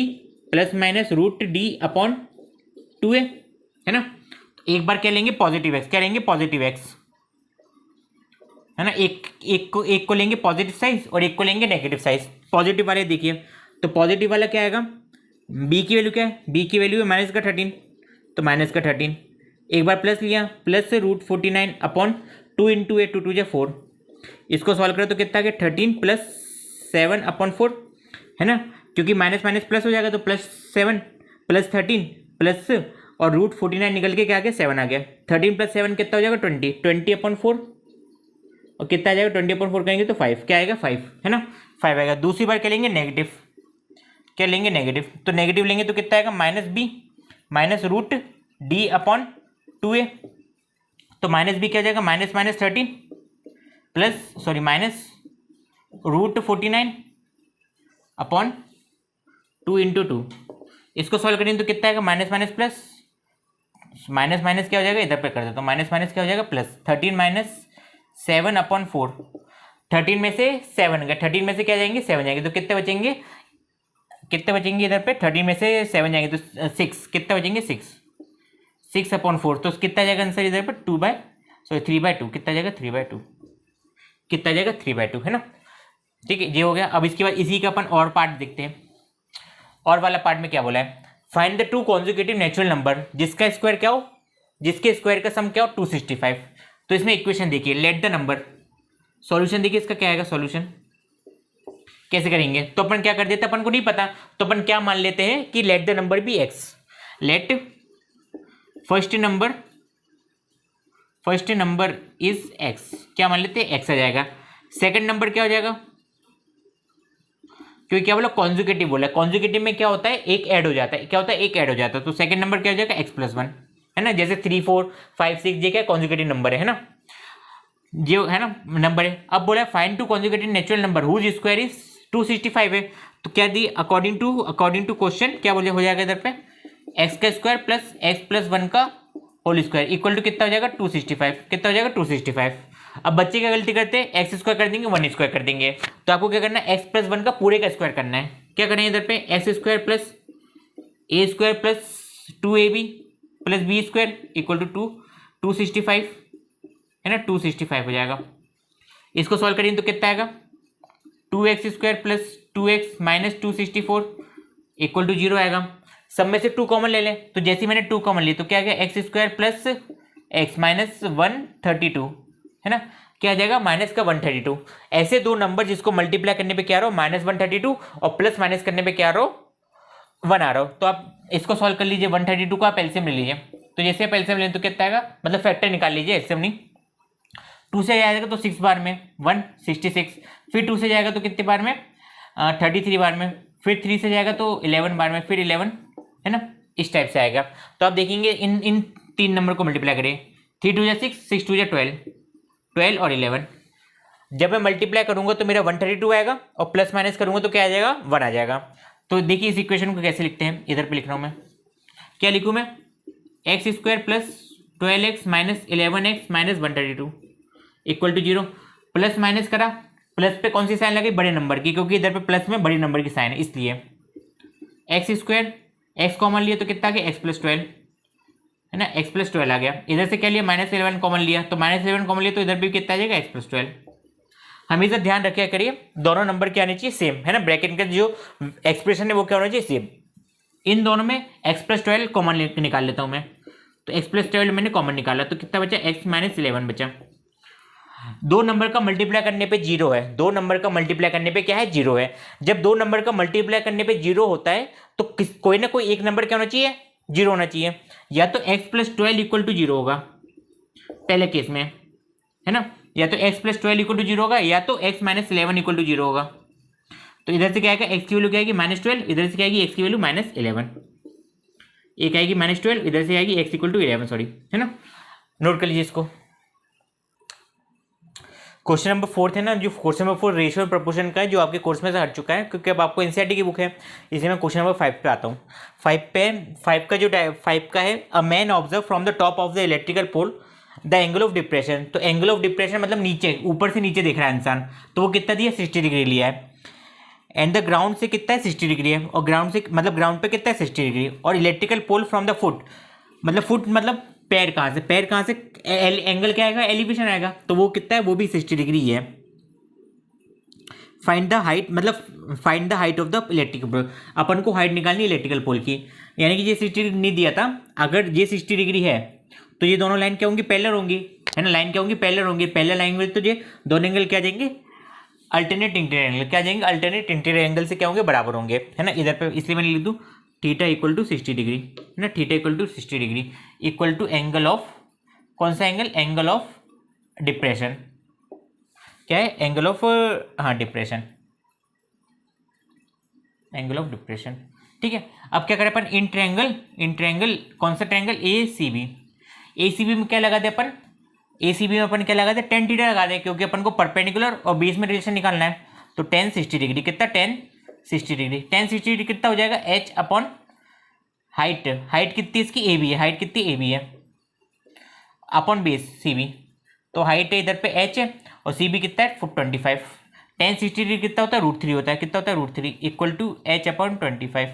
± √d/2a है ना। तो एक बार क्या लेंगे पॉजिटिव एक्स, क्या लेंगे पॉजिटिव एक्स है ना। एक को लेंगे पॉजिटिव साइज और एक को लेंगे नेगेटिव साइज। पॉजिटिव वाले देखिए, तो पॉजिटिव वाला क्या आएगा, b की वैल्यू क्या है, b की वैल्यू है -13, तो -13। एक बार प्लस लिया, प्लस से √49/2 इंटू ए 2 2 4। इसको सॉल्व करो तो कितना आ गया 13 + 7/4 है ना, क्योंकि माइनस माइनस प्लस हो जाएगा तो +7 + 13 प्लस और √49 निकल के क्या आ गया 7 आ गया। 13 + 7 कितना हो जाएगा 20/4 और कितना आ जाएगा 20/4 करेंगे तो 5 क्या आएगा 5 है ना, 5 आएगा। दूसरी बार क्या लेंगे नेगेटिव, क्या लेंगे नेगेटिव, तो नेगेटिव लेंगे तो कितना आएगा -b -√d/2a। तो -b क्या हो जाएगा -13 प्लस सॉरी -√49/2 इंटू 2। इसको सॉल्व करेंगे तो कितना आएगा minus minus plus, minus minus क्या हो जाएगा इधर पे कर देता हूँ, माइनस माइनस क्या हो जाएगा प्लस। 13 - 7/4, 13 में से 7 गए, 13 में से क्या जाएंगे 7 जाएंगे, तो कितने बचेंगे, कितने बचेंगे इधर पे 13 में से 7 जाएंगे तो 6, कितने बचेंगे 6/4। तो कितना जाएगा आंसर इधर पर 3/2, कितना जाएगा 3/2, कितना जाएगा 3/2 है ना। ठीक है ये हो गया। अब इसके बाद इसी का अपन और पार्ट देखते हैं। और वाला पार्ट में क्या बोला है, find the 2 conjugative natural number जिसका स्क्वायर क्या हो, जिसके स्क्वायर का सम क्या हो 265। तो इसमें इक्वेशन देखिए, लेट द नंबर, सॉल्यूशन देखिए इसका क्या आएगा, सॉल्यूशन कैसे करेंगे। तो अपन क्या कर देते हैं, अपन को नहीं पता तो अपन क्या मान लेते हैं कि let the number be X. Let first number is X, क्या मान लेते हैं एक्स आ जाएगा। सेकंड नंबर क्या हो जाएगा, क्योंकि क्या बोला कॉन्जुगेटिव बोला, कॉन्जुगेटिव में क्या होता है एक ऐड हो जाता है, क्या होता है एक ऐड हो जाता है। तो सेकंड नंबर क्या हो जाएगा x+1 है ना, जैसे 3 4 5 6 ये क्या कॉन्जुगेटिव नंबर है ना, जो है ना नंबर है। अब बोला find 2 conjugative natural number whose square is 265 है। तो क्या दी अकॉर्डिंग टू क्वेश्चन क्या बोले हो जाएगा इधर पे एक्स का स्क्वायर प्लस x+1 का होल स्क्वायर इक्वल टू कितना हो जाएगा 265, कितना हो जाएगा 265। अब बच्चे क्या गलती करते हैं एक्स स्क्वायर कर देंगे 1 स्क्वायर कर देंगे। तो आपको क्या करना है x+1 का पूरे का स्क्वायर करना है। क्या करेंगे इधर पे X square plus A square plus 2ab plus B square equal to 265 है ना, 265 हो जाएगा। इसको सॉल्व करेंगे तो कितना आएगा 2x square plus 2x minus 264 equal to 0 आएगा। सब में से 2 कॉमन ले लें, तो जैसे मैंने 2 कॉमन ली तो क्या आ गया x square plus x minus 132 है ना, क्या आ जाएगा माइनस का 132। ऐसे दो नंबर जिसको मल्टीप्लाई करने पे क्या आ रहा हो -132 और प्लस माइनस करने पे क्या आ रहा हो 1 आ रहा हो। तो आप इसको सॉल्व कर लीजिए, 132 का आप एलसीएम ले लीजिए। तो जैसे आप एलसीएम लें तो कितना आएगा, मतलब फैक्टर निकाल लीजिए, एलसीएम नहीं। 2 से जाएगा तो 6 बार में 166, फिर 2 से जाएगा तो कितने बार में 33 बार में, फिर 3 से जाएगा तो 11 बार में, फिर 11 है ना, इस टाइप से आएगा। तो आप देखेंगे इन 3 नंबर को मल्टीप्लाई करें, 3 2 6 6 2 12 और 11। जब मैं मल्टीप्लाई करूंगा तो मेरा 132 आएगा और प्लस माइनस करूंगा तो क्या आ जाएगा 1 आ जाएगा। तो देखिए इस इक्वेशन को कैसे लिखते हैं, इधर पे लिख रहा हूं मैं, क्या लिखूं मैं X square plus 12x minus 11x minus 132 equal to 0। Plus minus करा, प्लस पे कौन सी साइन लगी बड़े नंबर की, क्योंकि इधर पे प्लस में बड़े नंबर की साइन है इसलिए। एक्स स्क्वायर एक्स कॉमन लिया तो कितना आ गया x+12 है ना, x+12 आ गया। इधर से क्या लिया -11 कॉमन लिया, तो -11 कॉमन लिया तो इधर भी कितना आ जाएगा x+12। हमेशा ध्यान रखा करिए दोनों नंबर क्या आने चाहिए सेम है ना, ब्रैकेट का जो एक्सप्रेशन है वो क्या होना चाहिए सेम। इन दोनों में x+12 कॉमन निकाल लेता हूं मैं, तो x+12 मैंने कॉमन निकाला तो कितना बचा x-11 बचा। दो नंबर का मल्टीप्लाई करने पे 0 है, दो नंबर का मल्टीप्लाई करने पे क्या है 0 है। जब दो नंबर का मल्टीप्लाई करने पे 0 होता है तो कोई ना कोई एक नंबर क्या होना चाहिए 0 होना चाहिए। या तो x+12 इक्वल टू 0 होगा पहले केस में है ना, या तो x+12 इक्वल टू 0 होगा, या तो x-11 इक्वल टू 0 होगा। तो इधर से क्या आएगा x की वैल्यू क्या आएगी -12, इधर से क्या आएगी x की वैल्यू -11, एक आएगी -12, इधर से आएगी x इक्वल टू 11 सॉरी है ना। नोट कर लीजिए इसको। क्वेश्चन नंबर 4 है ना, जो क्वेश्चन नंबर 4 रेशियो और प्रपोर्शन का है, जो आपके कोर्स में से हट चुका है क्योंकि अब आपको एनसीईआरटी की बुक है, इसलिए मैं क्वेश्चन नंबर 5 पे आता हूँ। 5 का जो 5 का है, a man observe from the top of the electrical pole the angle of depression. तो एंगल ऑफ डिप्रेशन मतलब नीचे, ऊपर से नीचे देख रहा है इंसान, तो वो कितना दिया, 60 डिग्री लिया है। एंड द ग्राउंड से कितना है, 60 डिग्री है, और ग्राउंड से मतलब ग्राउंड पे कितना है, 60 डिग्री। और electrical pole from the foot मतलब पैर कहाँ से, एंगल क्या आएगा, एलिवेशन आएगा, तो वो कितना है, वो भी 60 डिग्री है। Find the height of the electrical pole, अपन को हाइट निकालनी है इलेक्ट्रिकल पोल की, यानी कि ये 60 डिग्री नहीं दिया था, अगर ये 60 डिग्री है तो ये दोनों लाइन क्या होंगी, पैरेलल होंगी, है ना, लाइन क्या होंगी, पैरेलल होंगी, पैरेलल लाइन में तो ये दोनों एंगल क्या जाएंगे, अल्टरनेट इंटीरियर एंगल क्या जाएंगे, अल्टरनेट इंटीरियर एंगल से क्या होंगे, बराबर होंगे, है ना। इधर पे इसलिए मैंने लिख दूँ थीटा इक्वल टू 60 डिग्री, है ना, theta equal to 60 degree equal to angle of, कौन सा एंगल, एंगल ऑफ डिप्रेशन, क्या है, एंगल ऑफ, हाँ डिप्रेशन, एंगल ऑफ डिप्रेशन, ठीक है। अब क्या करें अपन, इन ट्रायंगल कौन सा ट्रायंगल, ए सी बी में क्या लगा दे अपन, ACB में अपन क्या लगा दे, tan थीटा लगा दे, क्योंकि अपन को परपेंडिकुलर और बेस में रिलेशन निकालना है। तो tan 60 डिग्री कितना, tan 60 डिग्री कितना हो जाएगा, h अपॉन हाइट कितनी इसकी, AB है, हाइट कितनी AB है, अपॉन बेस CB, तो हाइट है इधर पे h है और CB कितना है 25। tan 60 डिग्री कितना होता है, √3 होता है, कितना होता है, √3 इक्वल टू h अपॉन 25।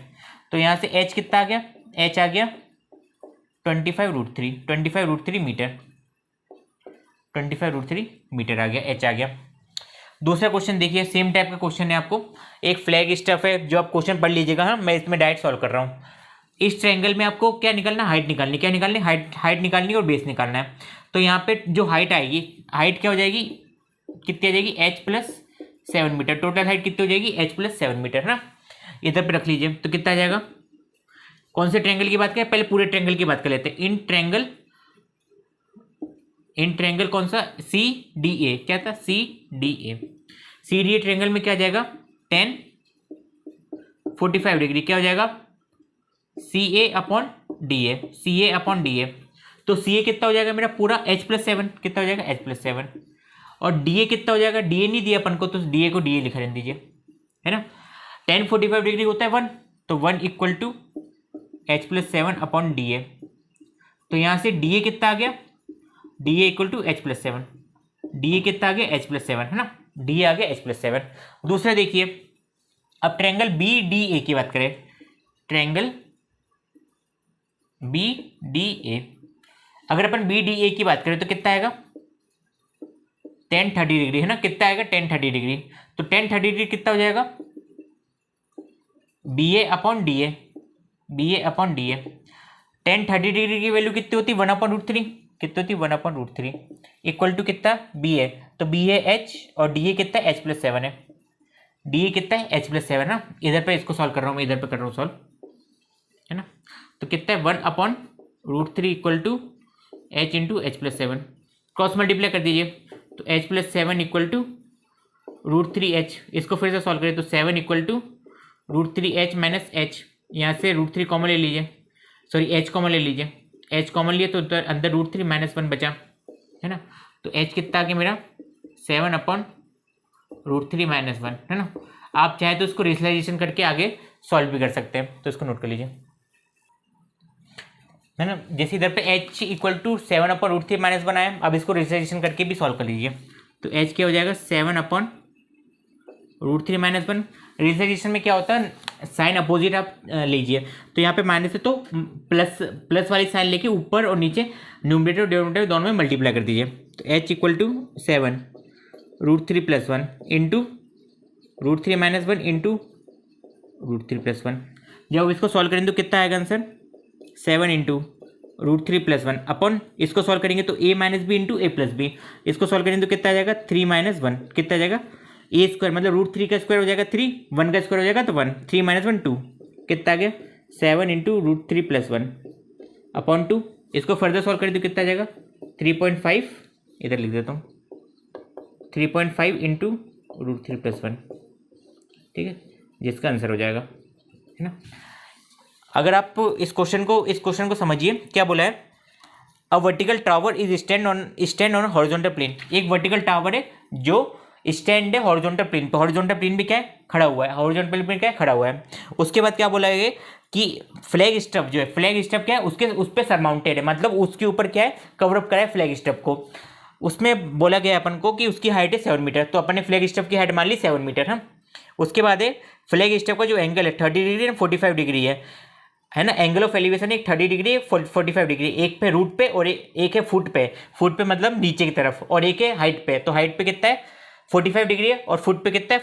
तो यहाँ से h कितना आ गया, h आ गया 25√3 मीटर, 25√3 मीटर आ गया, h आ गया। दूसरा क्वेश्चन देखिए, सेम टाइप का क्वेश्चन है, आपको एक फ्लैग स्टफ है, जो आप क्वेश्चन पढ़ लीजिएगा, हाँ मैं इसमें डायरेक्ट सॉल्व कर रहा हूँ। इस ट्रायंगल में आपको क्या निकालना, हाइट निकालनी, क्या निकालनी, हाइट निकालनी और बेस निकालना है। तो यहाँ पे जो हाइट आएगी, हाइट क्या हो जाएगी, कितनी आ जाएगी, h+7 मीटर, टोटल हाइट कितनी हो जाएगी, h+7 मीटर, है ना। इधर पे रख लीजिए, तो कितना आ जाएगा, कौन से ट्रायंगल की बात करें, पहले पूरे ट्रायंगल की बात कर लेते हैं। इन ट्रायंगल कौन सा, CDA, क्या था, CDA ट्रायंगल में क्या आ जाएगा, tan 45 डिग्री क्या हो जाएगा, CA अपॉन DA, तो CA कितना हो जाएगा मेरा पूरा, h+7 कितना हो जाएगा, h+7, और DA कितना हो जाएगा, DA नहीं दिया अपन को, तो DA को DA लिखा रहने दीजिए, है ना। tan 45 डिग्री होता है 1, तो 1 equal to h+7 upon DA, तो यहाँ से DA कितना आ गया, DA equal to h+7, DA कितना आ गया, h+7, है ना, DA आ गया h+7। दूसरा देखिए, अब ट्रायंगल BDA की बात करें, ट्रायंगल BDA, अगर अपन BDA की बात करें तो कितना आएगा, tan 30 डिग्री, है ना, कितना आएगा, tan 30 डिग्री, तो tan 30 डिग्री कितना हो जाएगा, BA upon DA, tan 30 degree की वैल्यू कितनी होती है, 1/√3, कितनी होती है, 1/√3 इक्वल टू कितना, BA, तो BA h और DA कितना है, h+7 है, DA कितना है, h+7 ना। इधर पे इसको सॉल्व कर रहा हूँ मैं, इधर पे कर रहा हूँ सॉल्व, है ना। तो कितना है, 1/√3 equal to h into h+7, cross multiply कर दीजिए, तो h+7 इक्वल टू √3h, इसको फिर से सॉल्व करें तो 7 equal to √3h minus h, यहाँ से √3 कॉमन ले लीजिए, सॉरी h कॉमन ले लीजिए, h कॉमन लिए तो अंदर √3 माइनस 1 बचा, है ना। तो h कितना आ गया मेरा, 7/√3 माइनस 1, है ना। आप चाहे तो इसको रेशनलाइजेशन करके आगे सॉल्व भी कर सकते हैं, तो इसको नोट कर लीजिए, है ना। जैसे इधर पे h इक्वल टू 7/√3 माइनस 1 आया, अब इसको रेशनलाइजेशन करके भी सॉल्व कर लीजिए, तो h क्या हो जाएगा, 7/√3 माइनस 1। रेशनलाइजेशन में क्या होता है, साइन अपोजिट आप लीजिए, तो यहाँ पे माइनस है तो प्लस वाली साइन लेके ऊपर और नीचे न्यूमरेटर और डिनोमिनेटर दोनों में मल्टीप्लाई कर दीजिए, तो h equal to 7/√3 + 1 into √3 minus 1 into √3 + 1। जब इसको सॉल्व करेंगे तो कितना आएगा आंसर, 7 इंटू √3 + 1 अपन इसको सॉल्व करेंगे तो a minus B into a+b, इसको सॉल्व करेंगे तो कितना आ जाएगा, 3 माइनस 1 कितना आ जाएगा, a² मतलब √3 का स्क्वायर हो जाएगा 3, 1 का स्क्वायर हो जाएगा तो 1, 3 माइनस 1 2, कितना आ गया, 7 इंटू √3 + 1 अपॉन 2। इसको फर्दर सॉल्व करें तो कितना आ जाएगा, 3.5, इधर लिख देता हूँ, 3.5 इंटू √3 + 1, ठीक है, जिसका आंसर हो जाएगा, है ना। अगर आप इस क्वेश्चन को समझिए, क्या बोला है, a vertical tower is stand on horizontal plane, एक वर्टिकल टावर है जो स्टैंड है हॉरिजॉन्टल प्लेन पे, हॉरिजॉन्टल प्लेन पे क्या है, खड़ा हुआ है, हॉरिजॉन्टल प्लेन पे क्या है, खड़ा हुआ है। उसके बाद क्या बोला गया कि फ्लैग स्टफ जो है, फ्लैग स्टफ क्या है, उसके उस पर सरमाउंटेड है, मतलब उसके ऊपर क्या है, कवर अप करा है फ्लैग स्टफ को। उसमें बोला गया अपन को कि उसकी हाइट है 7 मीटर, तो अपन ने फ्लैग स्टफ की हाइट मान ली 7 मीटर है। उसके बाद है फ्लैग स्टफ का जो एंगल है 30 डिग्री एंड 45 डिग्री है ना, एंगल ऑफ एलिवेशन एक 30 डिग्री है 45 डिग्री, एक पे रूट पे और एक है फुट पे, फुट पे मतलब नीचे की तरफ, और एक है हाइट पे, तो हाइट पे कितना है 45 डिग्री है और फुट पे कितना है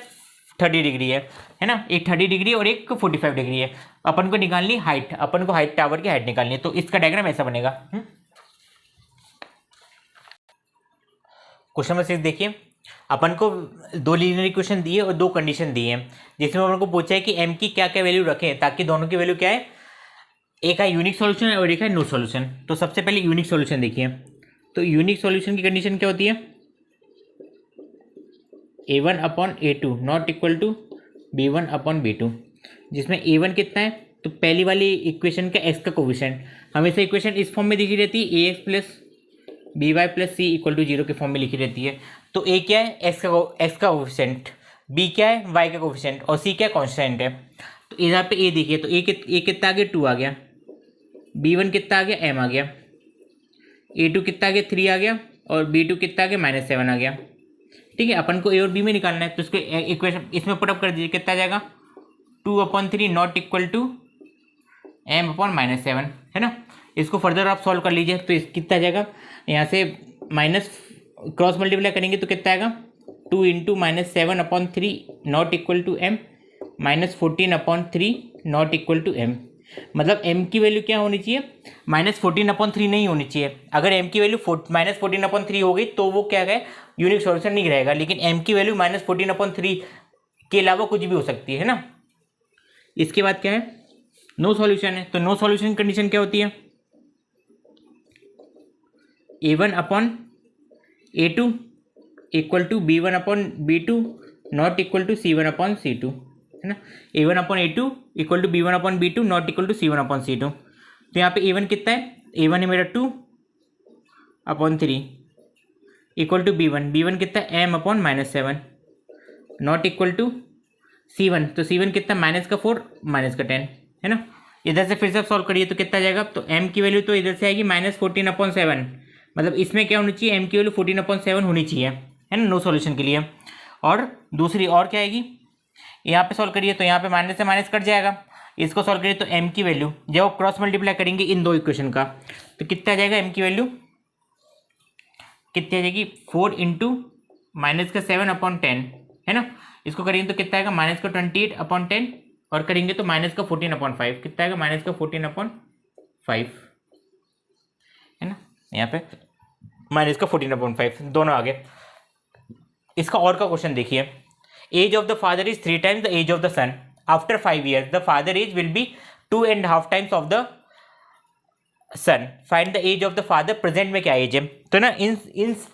30 डिग्री है ना, एक 30 डिग्री और एक 45 डिग्री है। अपन को निकालनी हाइट, अपन को हाइट टावर की हाइट निकालनी है, तो इसका डायग्राम ऐसा बनेगा। क्वेश्चन नंबर 6 देखिए, अपन को दो लीनियर इक्वेशन दिए और दो कंडीशन दी है, जिसमें अपन को पूछा है कि m की क्या क्या वैल्यू रखें ताकि दोनों की वैल्यू क्या है, एक है यूनिक सॉल्यूशन और एक है नो सॉल्यूशन। तो सबसे पहले यूनिक सॉल्यूशन देखिए, तो यूनिक सॉल्यूशन की कंडीशन क्या होती है, a1/a2 not equal to b1/b2, जिसमें a1 कितना है, तो पहली वाली इक्वेशन का x का कोफिशिएंट, हमेशा इक्वेशन इस फॉर्म में लिखी रहती है ax plus B Y plus C equal to 0 के फॉर्म में लिखी रहती है। तो a क्या है, x का कोफिशिएंट, b क्या है, y का कोफिशिएंट, और c क्या है, कांस्टेंट है। तो यहाँ पे a देखिए, तो a कितना आ गया 2 आ गया, b1 कितना आ गया m आ गया, a2 कितना आ गया 3 आ गया, और b2 कितना आ गया -7 आ गया। ठीक है, अपन को a और b में निकालना है, तो इसको इक्वेशन इसमें पुटअप कर दीजिए, कितना आ जाएगा 2/3 नॉट इक्वल टू m/-7 है ना। इसको फर्दर आप सॉल्व कर लीजिए, तो कितना आ जाएगा, यहाँ से माइनस क्रॉस मल्टीप्लाई करेंगे तो कितना आएगा 2 × -7/3 not equal to m -14/3 not equal to m, मतलब m की वैल्यू क्या होनी चाहिए, -14/3 नहीं होनी चाहिए। अगर m की वैल्यू -14/3 हो गई तो वो क्या है, यूनिक सॉल्यूशन नहीं रहेगा, लेकिन m की वैल्यू -14/3 के अलावा कुछ भी हो सकती है ना। इसके बाद क्या है, नो सॉल्यूशन है, तो नो सॉल्यूशन कंडीशन क्या होती है, a1/a2 equal to b1/b2 not equal to c1/c2 है ना, a1/a2 equal to b1/b2 not equal to c1/c2। तो यहाँ पे a1 कितना है, a1 है मेरा 2/3 इक्वल टू b1 कितना है m/-7 not equal to c1, तो c1 कितना -4 -10 है ना। इधर से फिर से सॉल्व करिए तो कितना जाएगा, तो m की वैल्यू तो इधर से आएगी -14/7, मतलब इसमें क्या होनी चाहिए, m की वैल्यू 14/7 होनी चाहिए है ना, नो सॉल्यूशन के लिए। और दूसरी और क्या आएगी, यहाँ पे सॉल्व करिए तो यहाँ पे माइनस से माइनस कट जाएगा, इसको सॉल्व करिए तो m की वैल्यू जब आप क्रॉस मल्टीप्लाई करेंगे इन दो इक्वेशन का, तो कितना आ जाएगा, m की वैल्यू कितनी आ जाएगी 4 × -7/10 है ना। इसको करेंगे तो कितना आएगा -28/10, और करेंगे तो -14/5, कितना आएगा -14/5 है ना, यहाँ पे -14/5 दोनों आ गए। इसका और का क्वेश्चन देखिए, age of the father is 3 times the age of the son, after 5 years the father age will be 2.5 times of the son, find the age of the father, present में क्या एज है। तो ना इन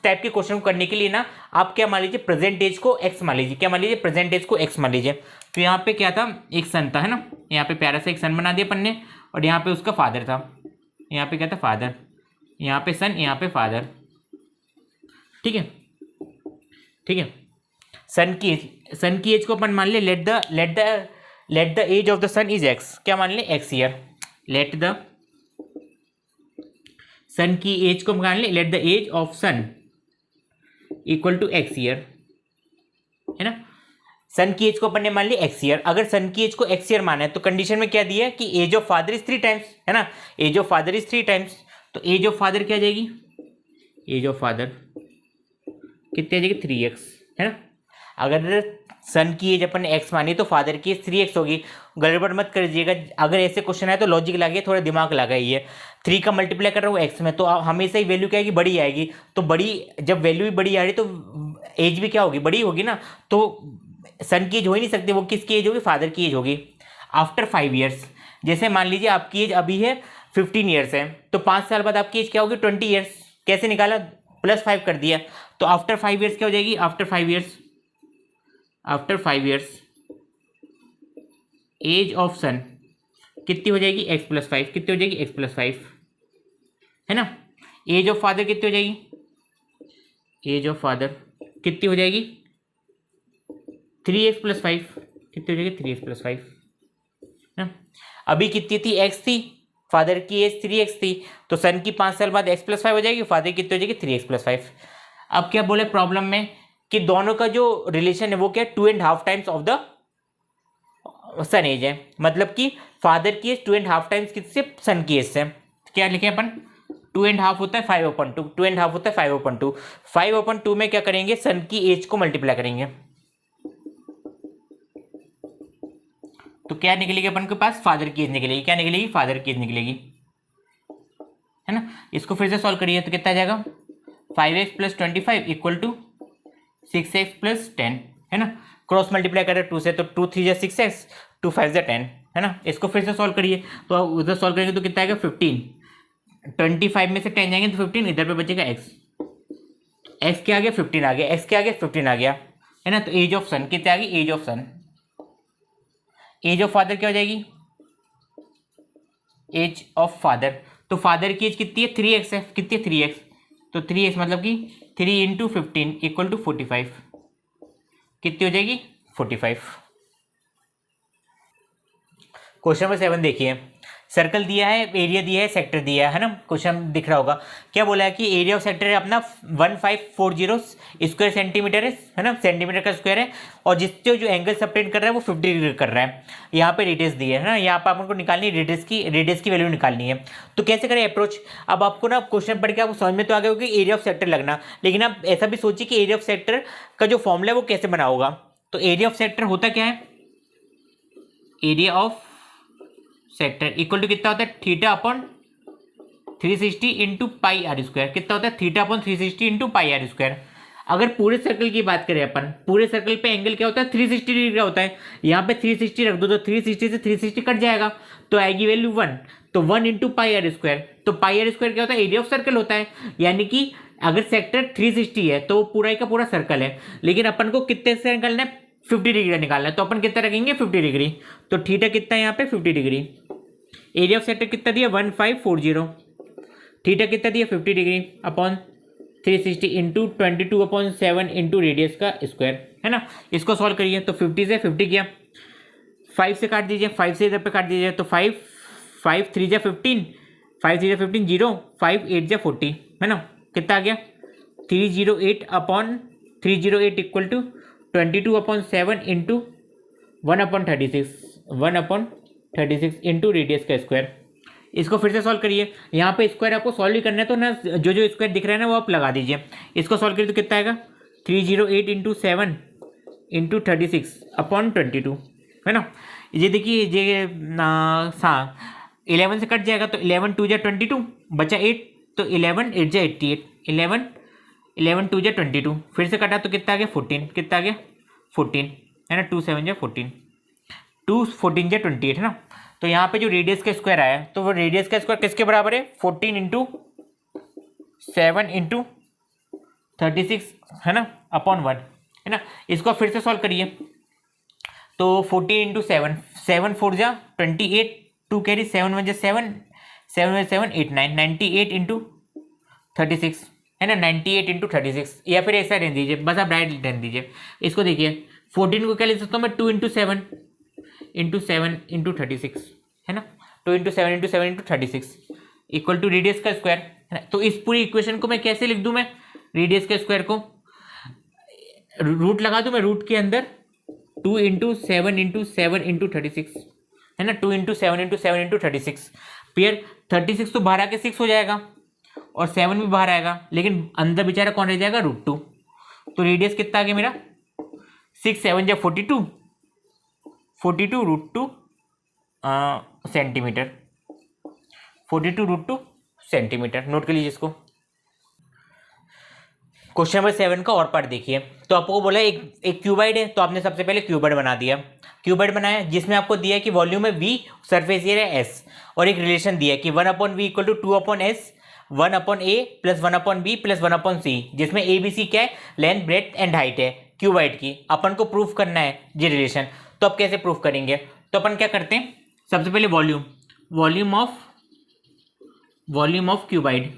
type के question को करने के लिए ना आप क्या मान लीजिए, प्रेजेंट एज को x मान लीजिए, क्या मान लीजिए, प्रेजेंट एज को x मान लीजिए। तो यहाँ पे क्या था, एक सन था है ना, यहाँ पे प्यारा सा एक सन बना दिया अपन ने, और यहाँ पे उसका फादर था, यहाँ पे क्या था फादर, यहाँ पे सन, यहाँ पे फादर, ठीक है ठीक है। सन की एज को अपन मान ले, let the age of the son is x, क्या मान ले x year, let the son की एज को मान ले, let the age of son equal to x year है ना। सन की एज को अपन ने मान ली x ईयर, अगर सन की एज को x ईयर माना है तो कंडीशन में क्या दिया है कि age of father is 3 times है ना, age of father is 3 times, तो एज ऑफ फादर क्या जाएगी, एज ऑफ फादर कितनी आ जाएगी 3x है ना। अगर सन की एज अपन ने x मानी तो फादर की एज 3x होगी। गड़बड़ मत कर दीजिएगा, अगर ऐसे क्वेश्चन है तो लॉजिक लगाइए, थोड़ा दिमाग लगाइए। 3 का मल्टीप्लाई कर रहा हूँ x में, तो हमेशा ही वैल्यू क्या आएगी, बड़ी आएगी, तो बड़ी जब वैल्यू भी बड़ी आ रही तो एज भी क्या होगी, बड़ी होगी ना। तो सन की एज हो ही नहीं सकती, वो किसकी एज होगी, फादर की एज होगी। आफ्टर 5 years, जैसे मान लीजिए आपकी एज अभी है 15 years है, तो 5 साल बाद आपकी एज क्या होगी 20 years, कैसे निकाला, +5 कर दिया, तो आफ्टर 5 years क्या हो जाएगी, आफ्टर 5 years एज ऑफ सन कितनी हो जाएगी x+5, कितनी हो जाएगी x+5 है ना। एज ऑफ फादर कितनी हो जाएगी, एज ऑफ फादर कितनी हो जाएगी 3x + 5, कितनी हो जाएगी 3x + 5 ना। अभी कितनी थी x थी, फादर की एज 3x थी, तो सन की 5 साल बाद x + 5 हो जाएगी, फादर की कितनी हो जाएगी 3x + 5। अब क्या बोले प्रॉब्लम में कि दोनों का जो रिलेशन है वो क्या 2.5 times of the son age है, मतलब कि फादर की एज 2.5 टाइम्स किससे सन की एज से। क्या लिखे अपन 2.5 होता है 5/2, 2.5 होता है 5/2, 5/2 में क्या करेंगे सन की एज को मल्टीप्लाई करेंगे, तो क्या निकलेगी अपन के पास फादर की एज निकलेगी, क्या निकलेगी फादर की एज निकलेगी, है ना। इसको फिर से सॉल्व करिए तो कितना आ जाएगा 5x + 25 = 6x + 10, है ना। क्रॉस मल्टीप्लाई करें 2 से तो 2 3 = 6x, 2 5 = 10, है ना। इसको फिर से सॉल्व करिए तो उधर सॉल्व करेंगे तो कितना आएगा 15, 25 में से 10 जाएंगे तो 15, इधर पे बचेगा x क्या आ गया 15 आ गया, x क्या आ गया 15 आ गया, है ना। तो एज ऑफ सन कितने आ गई, age of son, age of father क्या हो जाएगी, एज ऑफ फादर, तो फादर की एज कितनी है 3x है, कितनी है 3x, तो 3x मतलब कि 3 × 15 = 45, कितनी हो जाएगी 45। क्वेश्चन नंबर 7 देखिए, सर्कल दिया है, एरिया दिया है, सेक्टर दिया है ना। क्वेश्चन दिख रहा होगा, क्या बोला है कि एरिया ऑफ सेक्टर है अपना 1540 स्क्वायर सेंटीमीटर है ना, सेंटीमीटर का स्क्वायर है, और जिससे जो एंगल सबटेंड कर रहा है वो 50 डिग्री कर रहा है। यहाँ पे रेडियस दी है ना, यहाँ पर आपको निकालनी है रेडियस की वैल्यू निकालनी है। तो कैसे करें अप्रोच, अब आपको ना क्वेश्चन पढ़ के आपको समझ में तो आ गया होगा कि एरिया ऑफ सेक्टर लगना, लेकिन आप ऐसा भी सोचिए कि एरिया ऑफ सेक्टर का जो फॉर्मूला है वो कैसे बना होगा। तो एरिया ऑफ सेक्टर होता क्या है, area of sector equal to कितना होता है θ/360 × πr², कितना होता है θ/360 × πr²। अगर पूरे सर्कल की बात करें अपन, पूरे सर्कल पे एंगल क्या होता है 360 डिग्री का होता है, यहाँ पे 360 रख दो तो 360 से 360 कट जाएगा, तो आएगी वैल्यू 1, तो 1 × πr², तो πr² क्या होता है एरिया ऑफ सर्कल होता है, यानी कि अगर सेक्टर 360 है तो पूरा का पूरा सर्कल है, लेकिन अपन को कितने से निकालना है 50 डिग्री का निकालना है, तो अपन कितना रखेंगे 50 डिग्री, तो थीटा कितना है यहाँ पे 50 डिग्री। एरिया ऑफ सेक्टर कितना दिया 1540, थीटा कितना दिया 50 डिग्री अपॉन 360 × 22/7 × रेडियस का स्क्वायर, है ना। इसको सॉल्व करिए तो 50 से 50 किया, 5 से काट दीजिए, 5 से इधर पे काट दीजिए, तो 5 5 3 × 15, 5 3 × 15 0, 5 8 × 40, है ना। कितना आ गया 308 = 22/7 × 1/36, 1/36 × रेडियस का स्क्वायर। इसको फिर से सॉल्व करिए, यहाँ पे स्क्वायर आपको सॉल्व ही करना है, तो ना जो जो स्क्वायर दिख रहा है ना वो आप लगा दीजिए। इसको सॉल्व करिए तो कितना आएगा 308 × 7 × 36/22, है ना। ये देखिए ये हाँ 11 से कट जाएगा, तो 11 2 × 22 बचा 8, तो 11 8 × 88, 11 2 × 22, फिर से कटा तो कितना आ गया 14, कितना आ गया 14, है ना। 2 7 × 14, 2 14 × 28, है ना। तो यहाँ पे जो रेडियस का स्क्वायर आया तो वो रेडियस का स्क्वायर किसके बराबर है 14 × 7 × 36, है ना, अपॉन 1, है ना। इसको फिर से सॉल्व करिए तो 14 × 7, 7 4 × 28, 2 कैरी 7 1 × 7, 7 1 7 8 9, 98 × 36, है ना, 98 × 36, या फिर ऐसा रहने दीजिए, बस आप डायरेक्ट रहने दीजिए। इसको देखिए 14 को क्या लिख सकता हूँ मैं 2 × 7 × 36, है ना, 2 × 7 × 7 × 36 इक्वल टू रेडियस का स्क्वायर, है ना। तो इस पूरी इक्वेशन को मैं कैसे लिख दूं, मैं रेडियस के स्क्वायर को रूट लगा दूं मैं, रूट के अंदर 2 × 7 × 7 × 36, है ना, 2 × 7 × 7 × 36, फिर 36 तो बाहर आके 6 हो जाएगा और 7 भी बाहर आएगा, लेकिन अंदर बेचारा कौन रह जाएगा √2, तो रेडियस कितना आ गया मेरा 6 7 × 42, 42 √2 सेंटीमीटर, 42 √2 सेंटीमीटर, नोट कर लीजिए इसको। क्वेश्चन नंबर 7 का और पार्ट देखिए, तो आपको बोला एक क्यूबाइड है, तो आपने सबसे पहले क्यूबाइड बना दिया, क्यूबाइड बनाया जिसमें आपको दिया कि वॉल्यूम है V, सरफेस एरिया S, और एक रिलेशन दिया कि 1/V = 2/S, 1/A + 1/B + 1/C, जिसमें ABC क्या है लेंथ ब्रेड्थ एंड हाइट है क्यूबाइड की, अपन को प्रूफ करना है ये रिलेशन। तो अब कैसे प्रूफ करेंगे, तो अपन क्या करते हैं सबसे पहले वॉल्यूम ऑफ क्यूबाइड,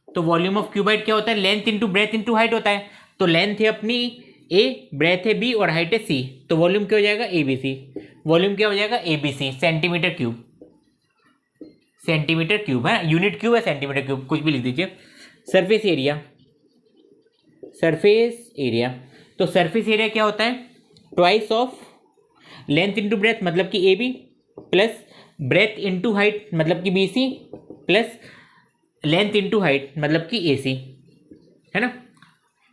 तो वॉल्यूम ऑफ क्यूबाइड क्या होता है length into breath into height होता है, तो लेंथ है अपनी ए, ब्रेथ है बी और हाइट है सी, तो वॉल्यूम क्या हो जाएगा ए बी सी। वॉल्यूम क्या हो जाएगा A B C, centimetre cube. Centimetre cube है, यूनिट क्यूब है सेंटीमीटर क्यूब, कुछ भी लिख दीजिए। सरफेस एरिया, सरफेस एरिया, तो सरफेस एरिया क्या होता है, twice of length into breadth मतलब कि A B, plus breadth into height मतलब कि B C, plus length into height मतलब कि ए सी, है ना।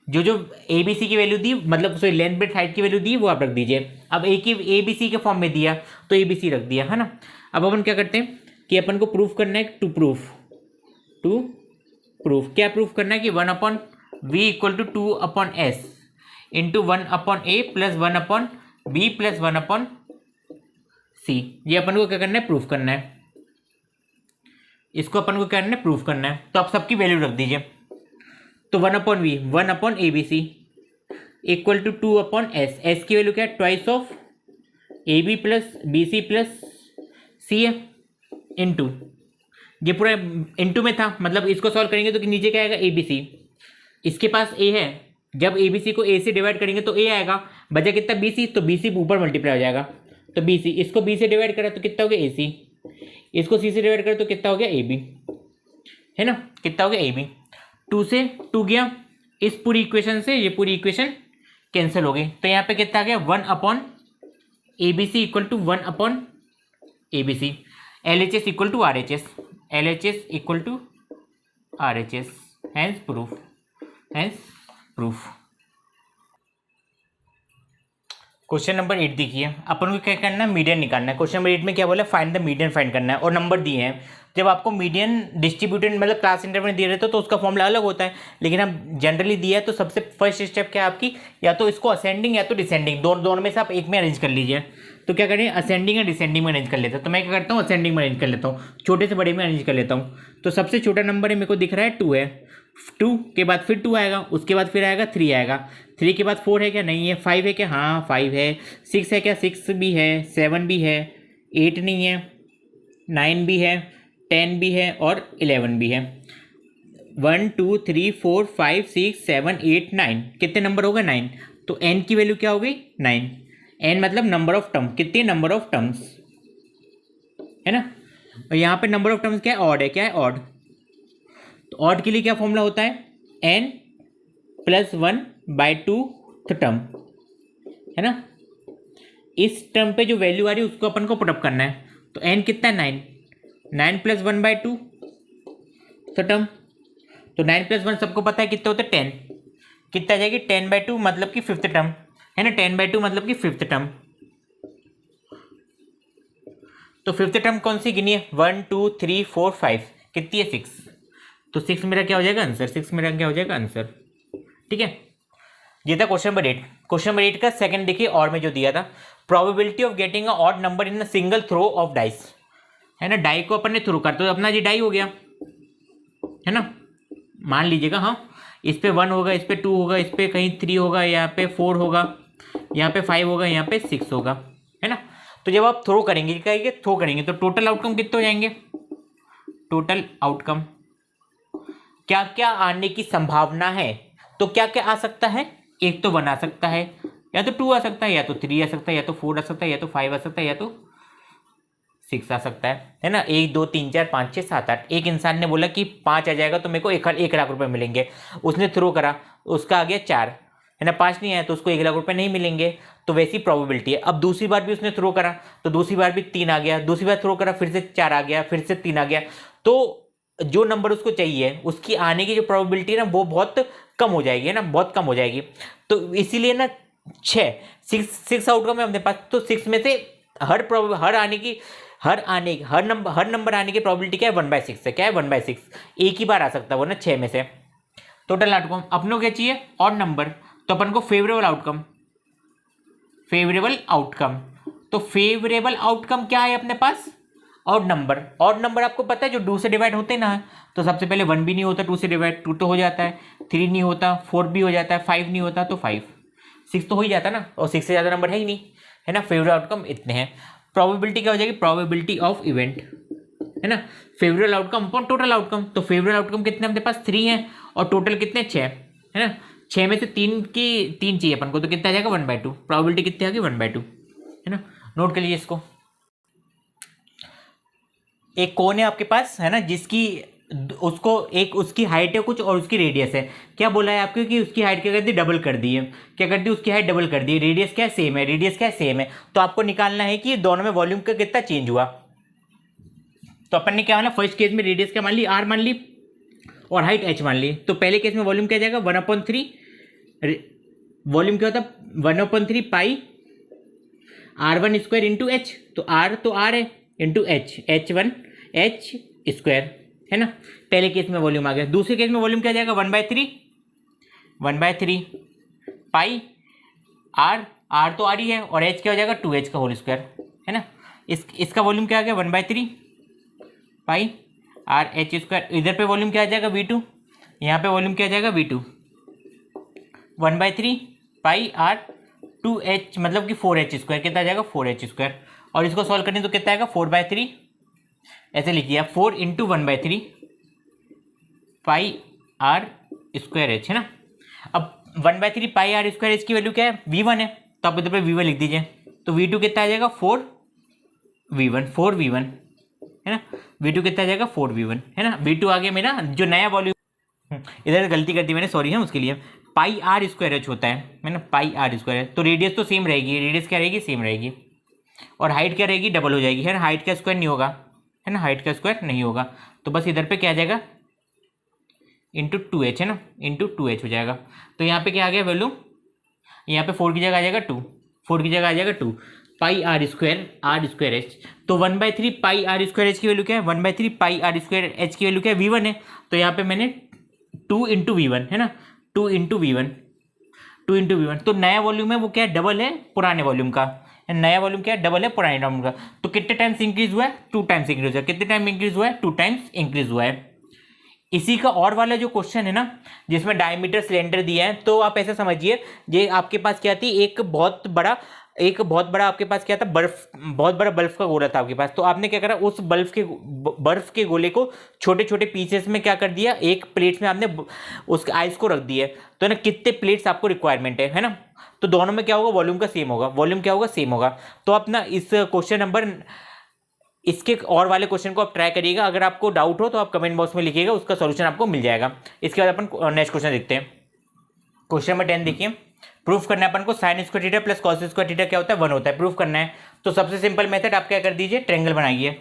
जो जो ए बी सी की वैल्यू दी, मतलब सॉरी लेंथ ब्रेथ हाइट की वैल्यू दी, वो आप रख दीजिए। अब ए बी सी के फॉर्म में दिया तो ए बी सी रख दिया, है ना। अब अपन क्या करते हैं कि अपन को प्रूफ करना है, टू प्रूफ क्या प्रूफ करना है कि 1/v = 2/s into 1/a plus 1/b plus 1/c। ये अपन को क्या करना है, प्रूफ करना है। इसको अपन को क्या करना है, प्रूफ करना है। तो आप सबकी वैल्यू रख दीजिए। तो 1/v 1/abc equal to 2/s, s की वैल्यू क्या है, twice of A B plus B C plus C है, इंटू ये पूरा इंटू में था, मतलब इसको सॉल्व करेंगे तो नीचे क्या आएगा, ए बी सी। इसके पास ए है, जब ए बी सी को ए से डिवाइड करेंगे तो ए आएगा, बचा कितना बी सी, तो बी सी ऊपर मल्टीप्लाई हो जाएगा, तो बी सी। इसको बी से डिवाइड करा तो कितना हो गया ए सी, इसको सी से डिवाइड करा तो कितना हो गया ए बी, है ना, कितना हो गया ए बी। 2 से 2 गया, इस पूरी इक्वेशन से ये पूरी इक्वेशन कैंसिल हो गई, तो यहाँ पे कितना आ गया, 1/abc equal to 1/abc। LHS equal to RHS, LHS equal to RHS, hence proof, hence proof. Question number 8 देखिए, अपन को क्या करना है, मीडियन निकालना है। क्वेश्चन नंबर 8 में क्या बोला, फाइंड द मीडियन फाइंड करना है, और नंबर दिए हैं। जब आपको मीडियन डिस्ट्रीब्यूटेड मतलब क्लास इंटरवल में दिए रहते तो उसका फॉर्मूला अलग होता है, लेकिन अब जनरली दिया है तो सबसे फर्स्ट स्टेप क्या है आपकी, या तो इसको असेंडिंग या तो डिसेंडिंग, दोनों में से आप एक में अरेंज कर लीजिए। तो क्या करें, असेंडिंग या डिसेंडिंग में अरेंज कर लेता हूँ। तो मैं क्या करता हूँ, असेंडिंग में अरेंज कर लेता हूँ, छोटे से बड़े में अरेंज कर लेता हूँ। तो सबसे छोटा नंबर है मेरे को दिख रहा है 2 है, 2 के बाद फिर 2 आएगा, उसके बाद फिर आएगा 3 आएगा, 3 के बाद 4 है क्या, नहीं है, 5 है क्या, हाँ 5 है, 6 है क्या, 6 भी है, 7 भी है, 8 नहीं है, 9 भी है, 10 भी है और 11 भी है। 1 2 3 4 5 6 7 8 9, कितने नंबर हो गए, 9। तो n की वैल्यू क्या हो गई, 9। n मतलब नंबर ऑफ टर्म, कितने नंबर ऑफ टर्म्स, है ना। और यहाँ पे नंबर ऑफ टर्म्स क्या है, ऑड है, क्या है, ऑड। तो ऑड के लिए क्या फॉर्मूला होता है, n + 1/2 टर्म, है ना। इस टर्म पे जो वैल्यू आ रही है उसको अपन को पुटअप करना है। तो n कितना है, 9, 9 + 1/2 टर्म। तो 9 + 1 सबको पता है कितने होते हैं, 10। कितना आ जाएगी, 10/2 मतलब कि 5th टर्म, है ना, 10/2 मतलब कि 5th टर्म। तो 5th टर्म कौन सी गिनी है, 1 2 3 4 5, कितनी है, 6। तो 6 मेरा क्या हो जाएगा आंसर, 6 मेरा क्या हो जाएगा आंसर, ठीक है। ये था क्वेश्चन नंबर 8। क्वेश्चन नंबर 8 का सेकंड देखिए, और में जो दिया था, probability of getting a odd number in a single throw of dice, है ना। डाई को अपन ने थ्रो कर, तो अपना ये डाई हो गया, है ना। मान लीजिएगा, हाँ, इस पे 1 होगा, इस पे 2 होगा, इस पे कहीं 3 होगा, यहाँ पे 4 होगा, यहाँ पे 5 होगा, यहाँ पे 6 होगा, है ना। तो जब आप थ्रो करेंगे, क्या करेंगे, थ्रो करेंगे, तो टोटल आउटकम कितने हो जाएंगे, टोटल आउटकम क्या क्या आने की संभावना है। तो क्या क्या आ सकता है, एक तो 1 आ सकता है, या तो 2 आ सकता है, या तो 3 आ सकता है, या तो 4 आ सकता है, या तो 5 आ सकता है, या तो 6 आ सकता है ना। 1 2 3 4 5 6 7 8। एक इंसान ने बोला कि 5 आ जाएगा तो मेरे को 1 लाख रुपए मिलेंगे, उसने थ्रो करा, उसका आ गया 4, है ना, 5 नहीं आया तो उसको 1 लाख रुपए नहीं मिलेंगे। तो वैसी प्रोबेबिलिटी है। अब दूसरी बार भी उसने थ्रो करा, तो दूसरी बार भी 3 आ गया, दूसरी बार थ्रो करा फिर से 4 आ गया, फिर से 3 आ गया। तो जो नंबर उसको चाहिए उसकी आने की जो प्रोबेबिलिटी है ना, वो बहुत कम हो जाएगी, है ना, बहुत कम हो जाएगी। तो इसीलिए ना 6 आउटकम है अपने पास। तो 6 में से हर नंबर आने की प्रोबेबिलिटी क्या है, 1/6 है, क्या है, 1/6। एक ही बार आ सकता है वो ना 6 में से। टोटल आउटकम अपने को क्या चाहिए, ऑड नंबर, तो अपन को फेवरेबल आउटकम, फेवरेबल आउटकम। तो फेवरेबल आउटकम क्या है अपने पास, ऑड नंबर। ऑड नंबर आपको पता है जो 2 से डिवाइड होते हैं ना, तो सबसे पहले 1 भी नहीं होता 2 से डिवाइड, 2 तो हो जाता है, 3 नहीं होता, 4 भी हो जाता है, 5 नहीं होता तो 5, 6 तो हो ही जाता ना, और 6 से ज़्यादा नंबर है ही नहीं, है ना। फेवरेबल आउटकम इतने हैं। प्रोबेबिलिटी क्या हो जाएगी, प्रोबेबिलिटी ऑफ इवेंट, है ना। Favourable outcome upon total outcome. तो फेवरेबल आउटकम कितने अपने पास 3 है, और टोटल कितने 6 है ना। 6 में से 3 चाहिए अपन को, तो कितना आ जाएगा 1/2। प्रोबेबिलिटी कितनी आ गई 1/2, है ना। नोट कर लीजिए इसको। एक कोन है आपके पास, है ना, जिसकी उसको एक उसकी हाइट है कुछ और उसकी रेडियस है। क्या बोला है आपको कि उसकी हाइट क्या कर दी, डबल कर दी है। क्या कर दी, उसकी हाइट डबल कर दी, रेडियस क्या सेम है, रेडियस क्या सेम है। तो आपको निकालना है कि दोनों में वॉल्यूम का कितना चेंज हुआ। तो अपन ने क्या माना, फर्स्ट केस में रेडियस क्या मान ली, r मान ली, और हाइट h मान ली। तो पहले केस में वॉल्यूम क्या जाएगा 1/3, वॉल्यूम क्या होता है 1/3 पाई r1² इंटू एच। तो r है into H, h1 h square, है ना। पहले केस में वॉल्यूम आ गया। दूसरे केस में वॉल्यूम क्या जाएगा 1/3 पाई r तो r ही है, और h क्या हो जाएगा 2h का होल स्क्वायर, है ना। इसका वॉल्यूम क्या आ गया 1/3 पाई r h स्क्वायर। इधर पे वॉल्यूम क्या आ जाएगा v2, यहाँ पे वॉल्यूम क्या आ जाएगा v2, 1/3 पाई r 2h मतलब कि 4h स्क्वायर, कितना आ जाएगा 4h स्क्वायर। और इसको सॉल्व करने तो कितना आएगा 4/3, ऐसे लिखिए 4 इंटू 1/3 पाई r स्क्वायर h, है ना। अब 1/3 पाई r स्क्वायर h की वैल्यू क्या है, v1 है, तो आप इधर पे v1 लिख दीजिए। तो v2 कितना आ जाएगा 4v1, है ना। v2 कितना आ जाएगा 4v1, है ना। v2 आ गया मेरा जो नया वॉल्यूम। इधर गलती कर दी मैंने, सॉरी है उसके लिए। पाई r स्क्वायर h होता है ना, पाई r स्क्वायर है। तो रेडियस तो सेम रहेगी, रेडियस क्या रहेगी सेम रहेगी, और हाइट क्या रहेगी डबल हो जाएगी, है ना। हाइट का स्क्वायर नहीं होगा, है ना, हाइट का स्क्वायर नहीं होगा। तो बस इधर पे क्या आ जाएगा इंटू 2h, है ना, इंटू 2h हो जाएगा। तो यहाँ पे क्या आ गया वैल्यू, यहाँ पे 4 की जगह आ जाएगा 2, 4 की जगह आ जाएगा 2 पाई r स्क्वायर h। तो 1/3 पाई r स्क्वायर h की वैल्यू क्या है, 1/3 पाई r स्क्वायर h की वैल्यू क्या है v1 है। तो यहाँ पे मैंने 2 इंटू वी1, है ना, 2 इंटू वी1, तो नया वॉल्यूम है वो क्या है डबल है पुराने वॉल्यूम का, नया वॉल्यूम क्या है डबल है पुराने वॉल्यूम का। तो कितने टाइम्स इंक्रीज हुआ है 2 टाइम्स इंक्रीज हुआ है। कितने टाइम इंक्रीज हुआ है 2 टाइम्स इंक्रीज हुआ है। इसी का और वाला जो क्वेश्चन है ना, जिसमें डायमीटर सिलेंडर दिया है, तो आप ऐसा समझिए ये आपके पास क्या थी, एक बहुत बड़ा आपके पास क्या था, बहुत बड़ा बर्फ का गोला था आपके पास। तो आपने क्या करा, उस बर्फ के गोले को छोटे छोटे पीसेस में क्या कर दिया, एक प्लेट में आपने उस आइस को रख दिया। तो ना कितने प्लेट्स आपको रिक्वायरमेंट है ना। तो दोनों में क्या होगा वॉल्यूम का सेम होगा, वॉल्यूम क्या होगा सेम होगा। तो आप ना इस क्वेश्चन नंबर इसके और वाले क्वेश्चन को आप ट्राई करिएगा। अगर आपको डाउट हो तो आप कमेंट बॉक्स में लिखिएगा, उसका सॉल्यूशन आपको मिल जाएगा। इसके बाद अपन नेक्स्ट क्वेश्चन देखते हैं। क्वेश्चन नंबर 10 देखिए, प्रूफ करना है अपन को sine square theta plus cos square theta क्या होता है 1 होता है। प्रूफ करना है तो सबसे सिंपल मेथड आप क्या कर दीजिए, ट्रायंगल बनाइए।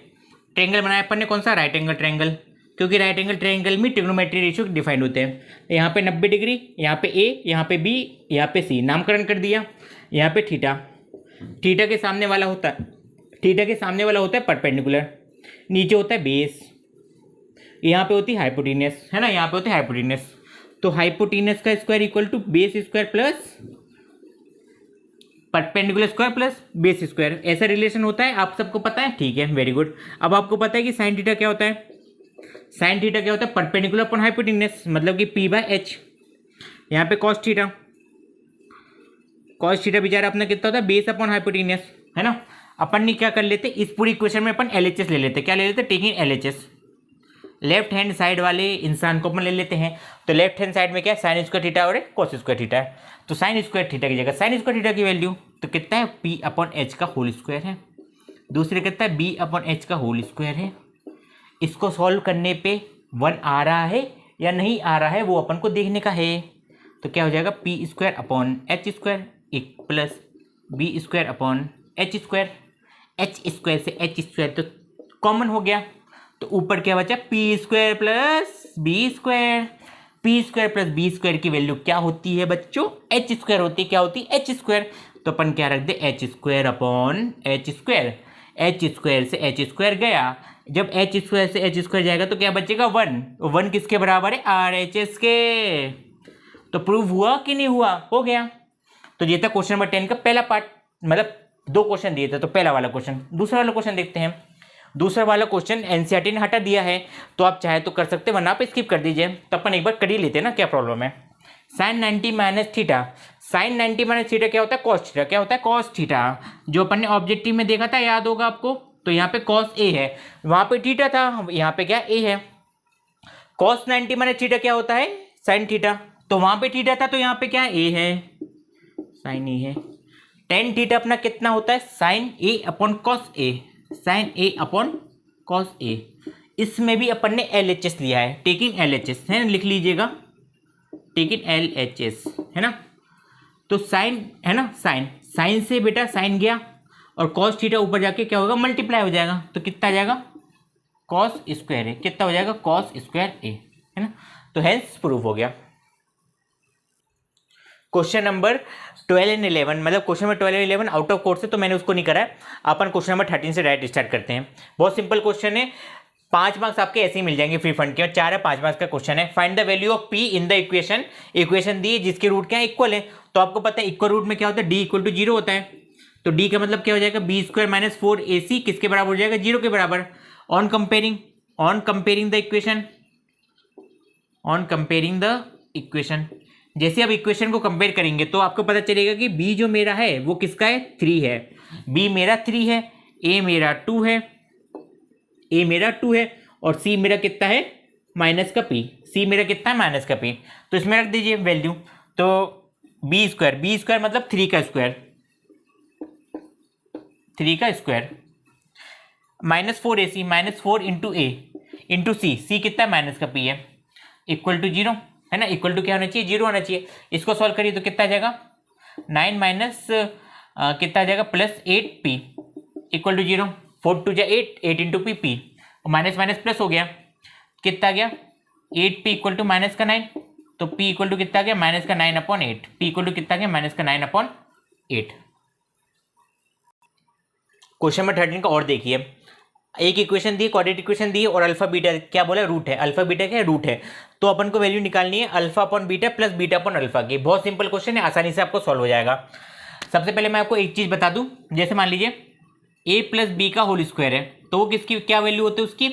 ट्रायंगल बनाया अपन ने कौन सा, राइट एंगल ट्रायंगल, क्योंकि राइट एंगल ट्रायंगल में ट्रिग्नोमेट्री रेशियो डिफाइंड होते हैं। यहाँ पे 90 डिग्री, यहाँ पे ए, यहाँ पे बी, यहाँ पे सी, नामकरण कर दिया। यहाँ पे थीटा, थीटा के सामने वाला होता है परपेंडिकुलर, नीचे होता है बेस, यहाँ पे होती है हाइपोटेनियस, है ना, यहाँ पे होती है हाइपोटेनियस। तो हाइपोटेनियस का square equal to base square plus perpendicular square plus base square, ऐसा रिलेशन होता है, आप सबको पता है, ठीक है, वेरी गुड। अब आपको पता है कि साइन थीटा क्या होता है, साइन थीटा क्या होता है परपेंडिकुलर अपॉन हाइपोटेनियस, मतलब कि p/h। यहाँ पे कॉस थीटा बेचारा अपना कितना होता है बेस अपॉन हाइपोटेनियस, है ना। अपन ने क्या कर लेते, इस पूरी इक्वेशन में अपन LHS ले लेते, क्या ले लेते, taking LHS, left hand side वाले इंसान को अपन ले लेते हैं। तो लेफ्ट हैंड साइड में क्या है साइन स्क्वायर थीटा और कॉस स्क्वायर थीटा है। तो साइन स्क्वायर थीटा की जगह साइन स्क्वायर थीटा की वैल्यू तो कितना है p/h का होल स्क्वायर है, दूसरे कितना है b/h का होल स्क्वायर है। इसको सॉल्व करने पे 1 आ रहा है या नहीं आ रहा है वो अपन को देखने का है। तो क्या हो जाएगा p² अपॉन h स्क्वायर एक plus b² upon h square, h square से h स्क्वायर तो कॉमन हो गया। तो ऊपर क्या बचा p² plus b square, p² plus b square की वैल्यू क्या होती है बच्चों, h स्क्वायर होती है, क्या होती है h स्क्वायर। तो अपन क्या रख दे h square upon h square, h square से h स्क्वायर गया, जब h स्क्वायर से h स्क्वायर जाएगा तो क्या बचेगा 1 किसके बराबर है RHS के। तो प्रूव हुआ कि नहीं हुआ, हो गया। तो ये था क्वेश्चन नंबर 10 का पहला पार्ट, मतलब 2 क्वेश्चन दिए थे, तो पहला वाला क्वेश्चन। दूसरा वाला क्वेश्चन देखते हैं। दूसरा वाला क्वेश्चन एनसीईआरटी ने हटा दिया है, तो आप चाहे तो कर सकते हैं, वरना आप स्किप कर दीजिए। तो अपन एक बार कर ही लेते हैं ना, क्या प्रॉब्लम है। Sine 90 minus theta, sine 90 minus theta क्या होता है कॉस थीटा, क्या होता है कॉस थीटा, जो अपन ने ऑब्जेक्टिव में देखा था, याद होगा आपको। तो यहाँ पे कॉस ए है, वहां पे थीटा था, यहाँ पे क्या ए है। कॉस 90 माइनस थीटा क्या होता है साइन थीटा, तो वहाँ पे थीटा था, तो यहाँ पे क्या है, ए है, साइन ए है। टेन थीटा अपना कितना होता है, sign A upon cos A, sign A upon cos A. इसमें भी अपन ने एल एच एस लिया है, टेकिंग एल एच एस है, लिख लीजिएगा, टेकिंग एल एच एस है ना। तो साइन है ना, साइन, साइन से बेटा साइन गया और कॉस थीटा ऊपर जाके क्या होगा, मल्टीप्लाई हो जाएगा, तो कितना आ जाएगा, कॉस स्क्वायर ए, कितना हो जाएगा, कॉस स्क्वायर ए, है ना। तो हेंस प्रूफ हो गया। क्वेश्चन नंबर 12 एंड 11, मतलब question number 12 and 11 out of course है, तो मैंने उसको नहीं करा है। अपन क्वेश्चन नंबर 13 से डायरेक्ट स्टार्ट करते हैं। बहुत सिंपल क्वेश्चन है, 5 मार्क्स आपके ऐसे ही मिल जाएंगे फ्री फंड के, और 4 या 5 मार्क्स का क्वेश्चन है। Find the value of P in the equation, equation दी जिसके रूट क्या है, इक्वल है। तो आपको पता है इक्वल रूट में क्या होता है, डी इक्वल टू 0 होता है। तो डी का मतलब क्या हो जाएगा, बी स्क्वायर माइनस 4ac किसके बराबर हो जाएगा, 0 के बराबर। On comparing the equation, on comparing the equation, जैसे अब इक्वेशन को कंपेयर करेंगे तो आपको पता चलेगा कि b जो मेरा है वो किसका है, 3 है, b मेरा 3 है, a मेरा 2 है, a मेरा 2 है, और c मेरा कितना है, माइनस का p, c मेरा कितना है, माइनस का p। तो इसमें रख दीजिए वैल्यू, तो b स्क्वायर मतलब 3 का स्क्वायर, 3 का square, minus 4ac, minus 4 into A into C, C कितना है, माइनस का p है, इक्वल टू 0 है ना। इक्वल टू क्या होना चाहिए, 0 होना चाहिए। इसको सॉल्व करिए तो कितना आ जाएगा, 9 माइनस कितना आ जाएगा, plus 8p equal to 0, 4 to जा 8, 8 इंटू पी, और माइनस माइनस प्लस हो गया, कितना आ गया, 8p इक्वल टू माइनस का 9, तो p इक्वल टू कितना आ गया, माइनस का 9 अपॉन 8, p इक्वल टू कितना आ गया, माइनस का 9 अपॉन 8। क्वेश्चन नंबर 13 का और देखिए, एक इक्वेशन दी, क्वाड्रेटिक इक्वेशन दी, और अल्फा बीटा क्या बोला, रूट है, अल्फा बीटा क्या है, रूट है। तो अपन को वैल्यू निकालनी है alpha upon beta plus beta upon alpha की। बहुत सिंपल क्वेश्चन है, आसानी से आपको सॉल्व हो जाएगा। सबसे पहले मैं आपको एक चीज बता दूं, जैसे मान लीजिए a प्लस बी का होल स्क्वायर है, तो वो किसकी क्या वैल्यू होती है उसकी,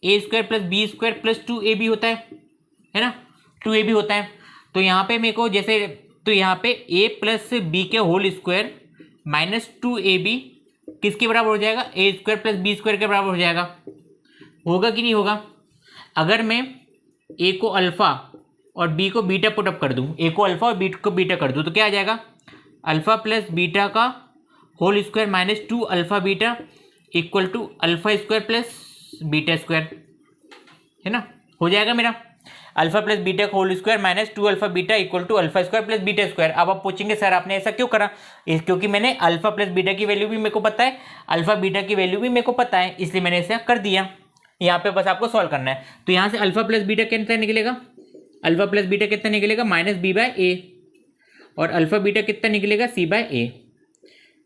a square plus B square plus 2ab होता है ना, 2ab होता है। तो यहाँ पे मेरे को जैसे, तो यहाँ पे a प्लस बी के होल स्क्वायर माइनस 2ab किसके बराबर हो जाएगा, ए स्क्वायर प्लस बी स्क्वायर के बराबर हो जाएगा, होगा कि नहीं होगा। अगर मैं ए को अल्फा और बी को बीटा पुटअप कर दूं, ए को अल्फा और बी को बीटा कर दूं, तो क्या आ जाएगा, अल्फा प्लस बीटा का whole square minus 2 alpha beta equal to alpha square plus beta square, है ना, हो जाएगा मेरा। अल्फा प्लस बीटा का whole square minus 2 alpha beta equal to alpha square plus beta square. अब आप पूछेंगे सर आपने ऐसा क्यों करा, क्योंकि मैंने अल्फा प्लस बीटा की वैल्यू भी मेरे को पता है, अल्फा बीटा की वैल्यू भी मेरे को पता है, इसलिए मैंने ऐसा कर दिया। यहाँ पे बस आपको सॉल्व करना है। तो यहाँ से अल्फा प्लस बीटा कितना निकलेगा, अल्फा प्लस बीटा कितना निकलेगा, माइनस बी बाय ए, और अल्फा बीटा कितना निकलेगा, सी by A.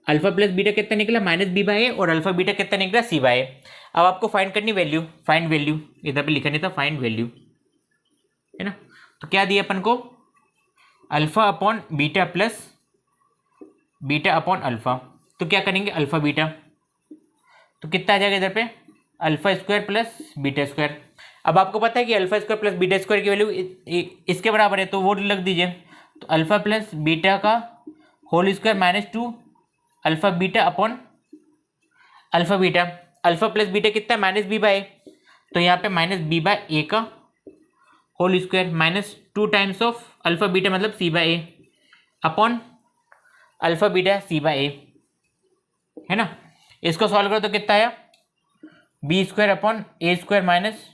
Alpha plus beta कितना निकला, माइनस बी बाय ए, और अल्फा बीटा कितना निकला, सी बाय ए। अब आपको फाइंड करनी वैल्यू, फाइंड वैल्यू, इधर पे लिखा नहीं था, फाइंड वैल्यू, है ना। तो क्या दिया अपन को, alpha upon beta plus beta upon alpha. तो क्या करेंगे, अल्फा बीटा, तो कितना आ जाएगा इधर पे, alpha square plus beta square. अब आपको पता है कि alpha square plus beta square की वैल्यू इसके बराबर है, तो वो लग दीजिए। तो अल्फा प्लस बीटा का whole square minus 2 alpha beta upon alpha beta, alpha plus beta कितना है, माइनस बी बाय ए, तो यहाँ पे माइनस बी बाय ए का whole square minus 2 times of alpha beta मतलब C by A upon alpha beta C by A, है ना। इसको सॉल्व करो तो कितना आया, B square upon A square minus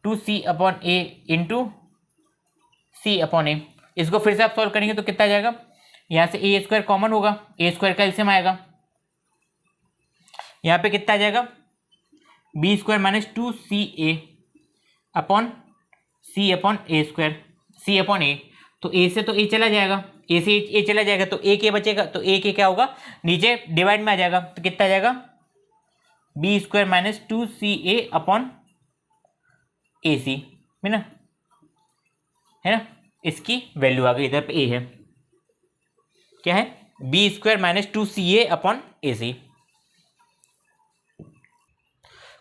2c upon A into C upon A. इसको फिर से आप सॉल्व करेंगे तो कितना आ जाएगा, यहाँ से ए स्क्वायर कॉमन होगा, ए स्क्वायर का एलसीएम आएगा, यहाँ पे कितना आ जाएगा, B square minus 2ca upon C upon A square, C upon A. तो ए से तो ए चला जाएगा, ए से ए चला जाएगा, तो ए के बचेगा, तो ए के क्या होगा, नीचे डिवाइड में आ जाएगा, तो कितना आ जाएगा, B square minus 2ca upon A C, है ना, इसकी वैल्यू आ गई, इधर पे ए है, क्या है, B square minus 2ca upon A C.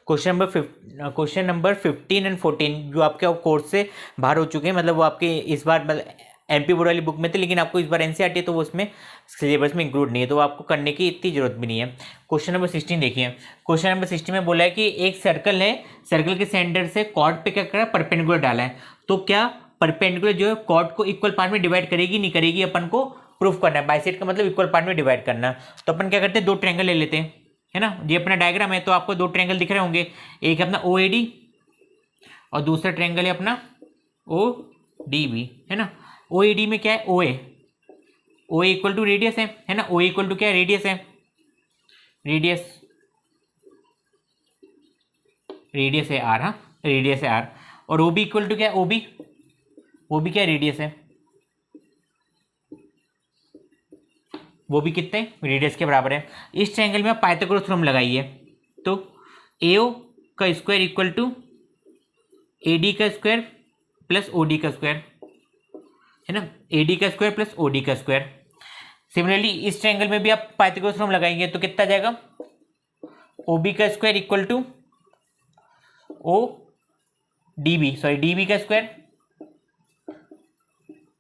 Question number 15 and 14 जो आपके कोर्स से बाहर हो चुके हैं, मतलब वो आपके इस बार एमपी बोर्ड वाली बुक में थे, लेकिन आपको इस बार एनसीईआरटी तो वो उसमें सिलेबस में इंक्लूड नहीं है, तो आपको करने की इतनी जरूरत भी नहीं है। क्वेश्चन नंबर 16 देखिए, क्वेश्चन नंबर 16 में बोला है कि एक सर्कल है, सर्कल के सेंटर से कॉर्ड पे क्या करा, परपेंडिकुलर डाला है, तो क्या परपेंडिकुलर जो है कॉर्ड को इक्वल पार्ट में डिवाइड करेगी नहीं करेगी, अपन को प्रूफ करना है। बाइसेक्ट का मतलब इक्वल पार्ट में डिवाइड करना। तो अपन क्या करते हैं, दो ट्रायंगल ले लेते हैं, है ना। ये अपना डायग्राम है, तो आपको दो ट्रायंगल दिख रहे होंगे, एक है अपना OAD और दूसरा ट्रायंगल है अपना ODB, है ना। OAD में क्या है, OA इक्वल टू रेडियस है ना। OA इक्वल टू क्या है, रेडियस है, रेडियस है R, हाँ रेडियस है R। और OB इक्वल टू क्या है, OB क्या रेडियस है, वो भी कितने रेडियस के बराबर है। इस ट्रायंगल में आप पाइथागोरस थ्योरम लगाइए, तो AO का स्क्वायर इक्वल टू AD का स्क्वायर प्लस OD का स्क्वायर, है ना। AD का स्क्वायर प्लस OD का स्क्वायर। सिमिलरली इस ट्रायंगल में भी आप पाइथागोरस थ्योरम लगाएंगे तो कितना जाएगा, OB का स्क्वायर इक्वल टू DB का स्क्वायर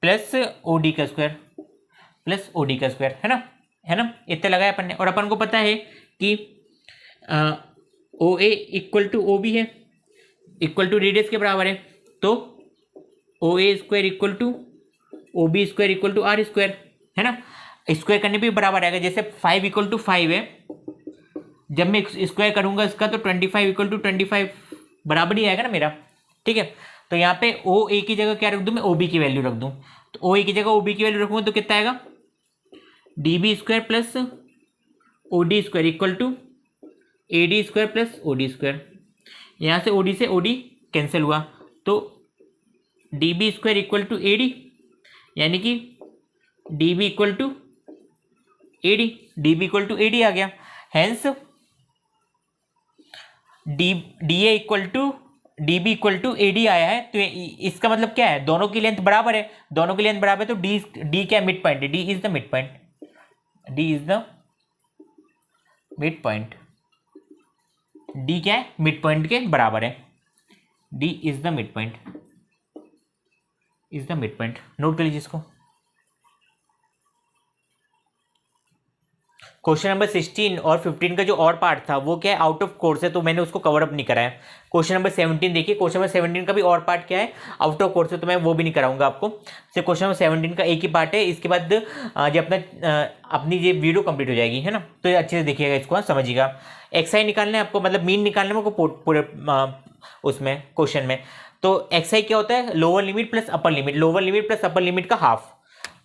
प्लस OD का स्क्वायर प्लस OD का स्क्वायर, है ना। इतना लगाया अपन ने। और अपन को पता है कि OA इक्वल टू OB है, इक्वल टू रेडियस के बराबर है, तो OA square equal to OB square equal to R square, है ना। स्क्वायर करने पे भी बराबर आएगा, जैसे 5 इक्वल टू 5 है, जब मैं स्क्वायर करूंगा इसका तो 25 इक्वल टू 25 बराबर ही आएगा ना मेरा, ठीक है। तो यहाँ पे OA की जगह क्या रख दूं, मैं OB की वैल्यू रख दूं। तो OA की जगह OB की वैल्यू रखूंगा तो कितना आएगा, DB square plus OD square equal to AD square plus OD square. यहाँ से OD से OD कैंसिल हुआ, तो DB square equal to AD, यानी कि DB इक्वल टू AD आ गया। Hence DA equal to DB equal to AD आया है। तो इसका मतलब क्या है, दोनों की लेंथ बराबर है, तो D क्या मिड पॉइंट है, D is the mid point, D क्या है, मिड पॉइंट के बराबर है, D is the mid point, note कर लीजिए इसको। क्वेश्चन नंबर 16 और 15 का जो और पार्ट था वो क्या है, आउट ऑफ कोर्स है, तो मैंने उसको कवर अप नहीं कराया। क्वेश्चन नंबर 17 देखिए, क्वेश्चन नंबर 17 का भी और पार्ट क्या है, आउट ऑफ कोर्स है, तो मैं वो भी नहीं कराऊंगा आपको। सिर्फ क्वेश्चन नंबर 17 का एक ही पार्ट है, इसके बाद जब अपनी ये वीडियो कंप्लीट हो जाएगी, है ना। तो ये अच्छे से देखिएगा इसको, समझिएगा। XI निकालना है आपको, मतलब मीन निकालना है आपको पूरे उसमें क्वेश्चन में। तो XI क्या होता है, lower limit plus upper limit का हाफ।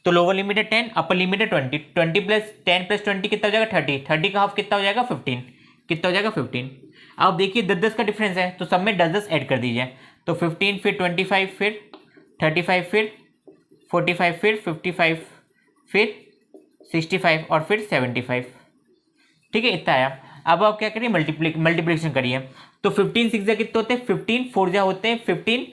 तो लोअर लिमिट है 10, अपर लिमिट है 20, 20 प्लस 10 प्लस 20 कितना हो जाएगा, 30, 30 का हाफ कितना हो जाएगा, 15, कितना हो जाएगा 15। अब देखिए 10-10 का डिफरेंस है, तो सब में 10-10 ऐड कर दीजिए, तो 15 फिर 25 फिर 35 फिर 45 फिर 55 फिर 65 और फिर 75, ठीक है, इतना आया। अब आप क्या करिए, मल्टीप्लिकेशन करिए। तो 15 6 कितने होते हैं, 15 4 होते हैं 15,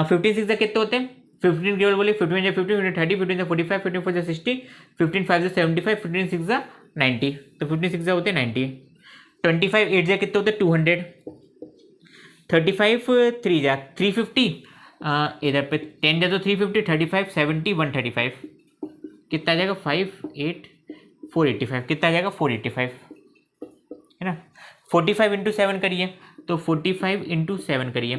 15 6 कितने होते हैं, 15 केवल बोले 15 जा 50, 15 30, 15 45, 15 4 60, 15 5 75, 15 6 90, तो 15 6 होते हैं 90। 25 8 जा कितने होते हैं 200, 35 3 जा 350, इधर पे 10 जा तो 350, 35 70 135, कितना आ जाएगा 5 8 485, कितना आ जाएगा 485, है ना। 45 इंटू 7 करिए, तो 45 इंटू 7 करिए,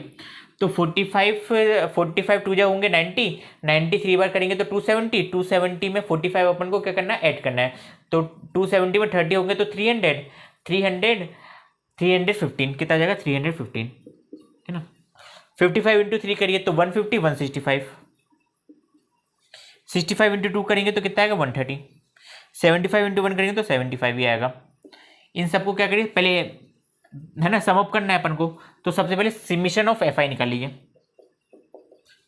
तो 45 2 जा होंगे 90, 90 3 बार करेंगे तो 270, 270 में 45 अपन को क्या करना है, ऐड करना है। तो 270 में 30 होंगे तो 300 315, कितना आ जाएगा 315, है ना। 55 इंटू 3 करिए तो 150 165, 65 इंटू 2 करेंगे तो कितना आएगा 130, 75 इंटू 1 करेंगे तो 75 ही आएगा। इन सबको क्या करिए, पहले है ना सम अप करना है अपन को। तो सबसे पहले समेशन ऑफ FI निकाल लीजिए,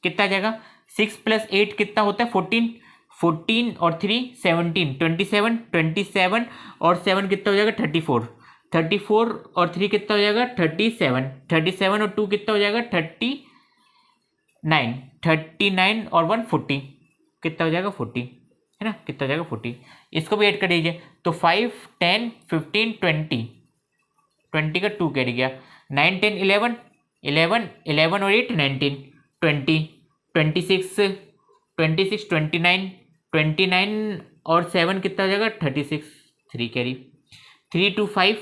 कितना आ जाएगा 6 + 8 कितना होता है 14, 14 और 3 17, 27, 27 और 7 कितना हो जाएगा 34, 34 और 3 कितना हो जाएगा 37, 37 और 2 कितना हो जाएगा 39, 39 और 1 40, कितना हो जाएगा 40, है ना, कितना हो जाएगा 40। इसको भी ऐड कर दीजिए, तो 5 10 15 20, 20 का 2 कैरी गया, 9 10 11 11 11 और 8 19 20 26 26 29 29 और 7 कितना हो जाएगा 36, 3 कैरी, 3 2 5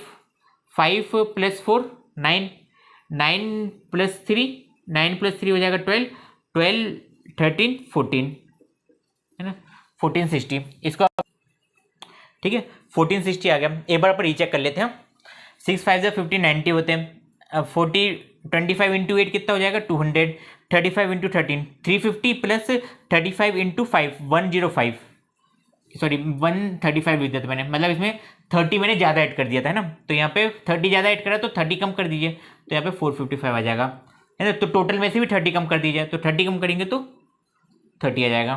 5 + 4 9 9 + 3 9 + 3 हो जाएगा 12 12 13 14 है ना, 1460 इसको, ठीक है 1460 आ गया। एक बार अपन रीचेक कर लेते हैं। 6 5 15 90 होते हैं। अब 25 इंटू 8 कितना हो जाएगा 200, 35 इंटू 13 350 प्लस 35 इंटू 5 105, सॉरी 135 लिख दिया था मैंने, मतलब इसमें 30 मैंने ज़्यादा ऐड कर दिया था, है ना, तो यहाँ पे 30 ज़्यादा ऐड करा तो 30 कम कर दीजिए, तो यहाँ पे 455 आ जाएगा, है ना। तो टोटल में से भी 30 कम कर दीजिए, तो 30 कम करेंगे तो 30 आ जाएगा।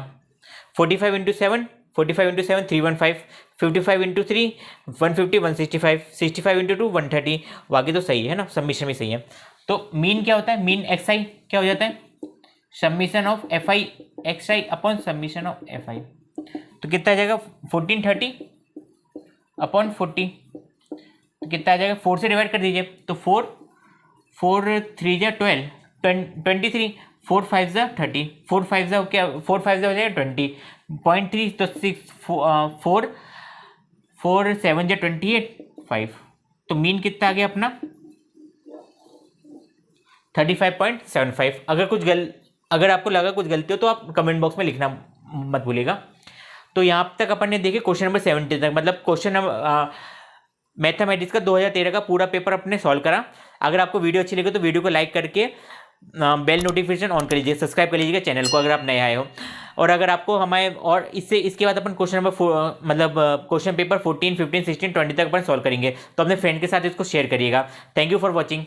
45 इंटू 7 45 इंटू 7 315, 55 इंटू 3 150 165, 65 इंटू 2 130, बाकी तो सही है ना, सबमिशन भी सही है। तो मीन क्या होता है, मीन एक्स आई क्या हो जाता है, submission of F I x I upon submission of F I, तो कितना आ जाएगा 1430 अपॉन 40, तो कितना आ जाएगा 4 से डिवाइड कर दीजिए, तो 4 3 जा 12 23 4 5 जा 30 4 5 जा क्या 4 5 जा हो जाएगा 20.3, तो 6 4 7 जा 28 5, तो मीन कितना आ गया अपना 35.75। अगर आपको लगा कुछ गलती हो तो आप कमेंट बॉक्स में लिखना मत भूलिएगा। तो यहाँ तक अपन ने देखे क्वेश्चन नंबर 70 तक, मतलब क्वेश्चन नंबर मैथमेटिक्स का 2013 का पूरा पेपर अपने सॉल्व करा। अगर आपको वीडियो अच्छी लगे तो वीडियो को लाइक करके बेल नोटिफिकेशन ऑन कर लीजिए, सब्सक्राइब कर लीजिएगा चैनल को अगर आप नए आए हो। और अगर आपको हमारे और इसके बाद अपन क्वेश्चन नंबर मतलब क्वेश्चन पेपर 14 15 16 20 तक अपन सॉल्व करेंगे, तो अपने फ्रेंड के साथ इसको शेयर करिएगा। Thank you for watching.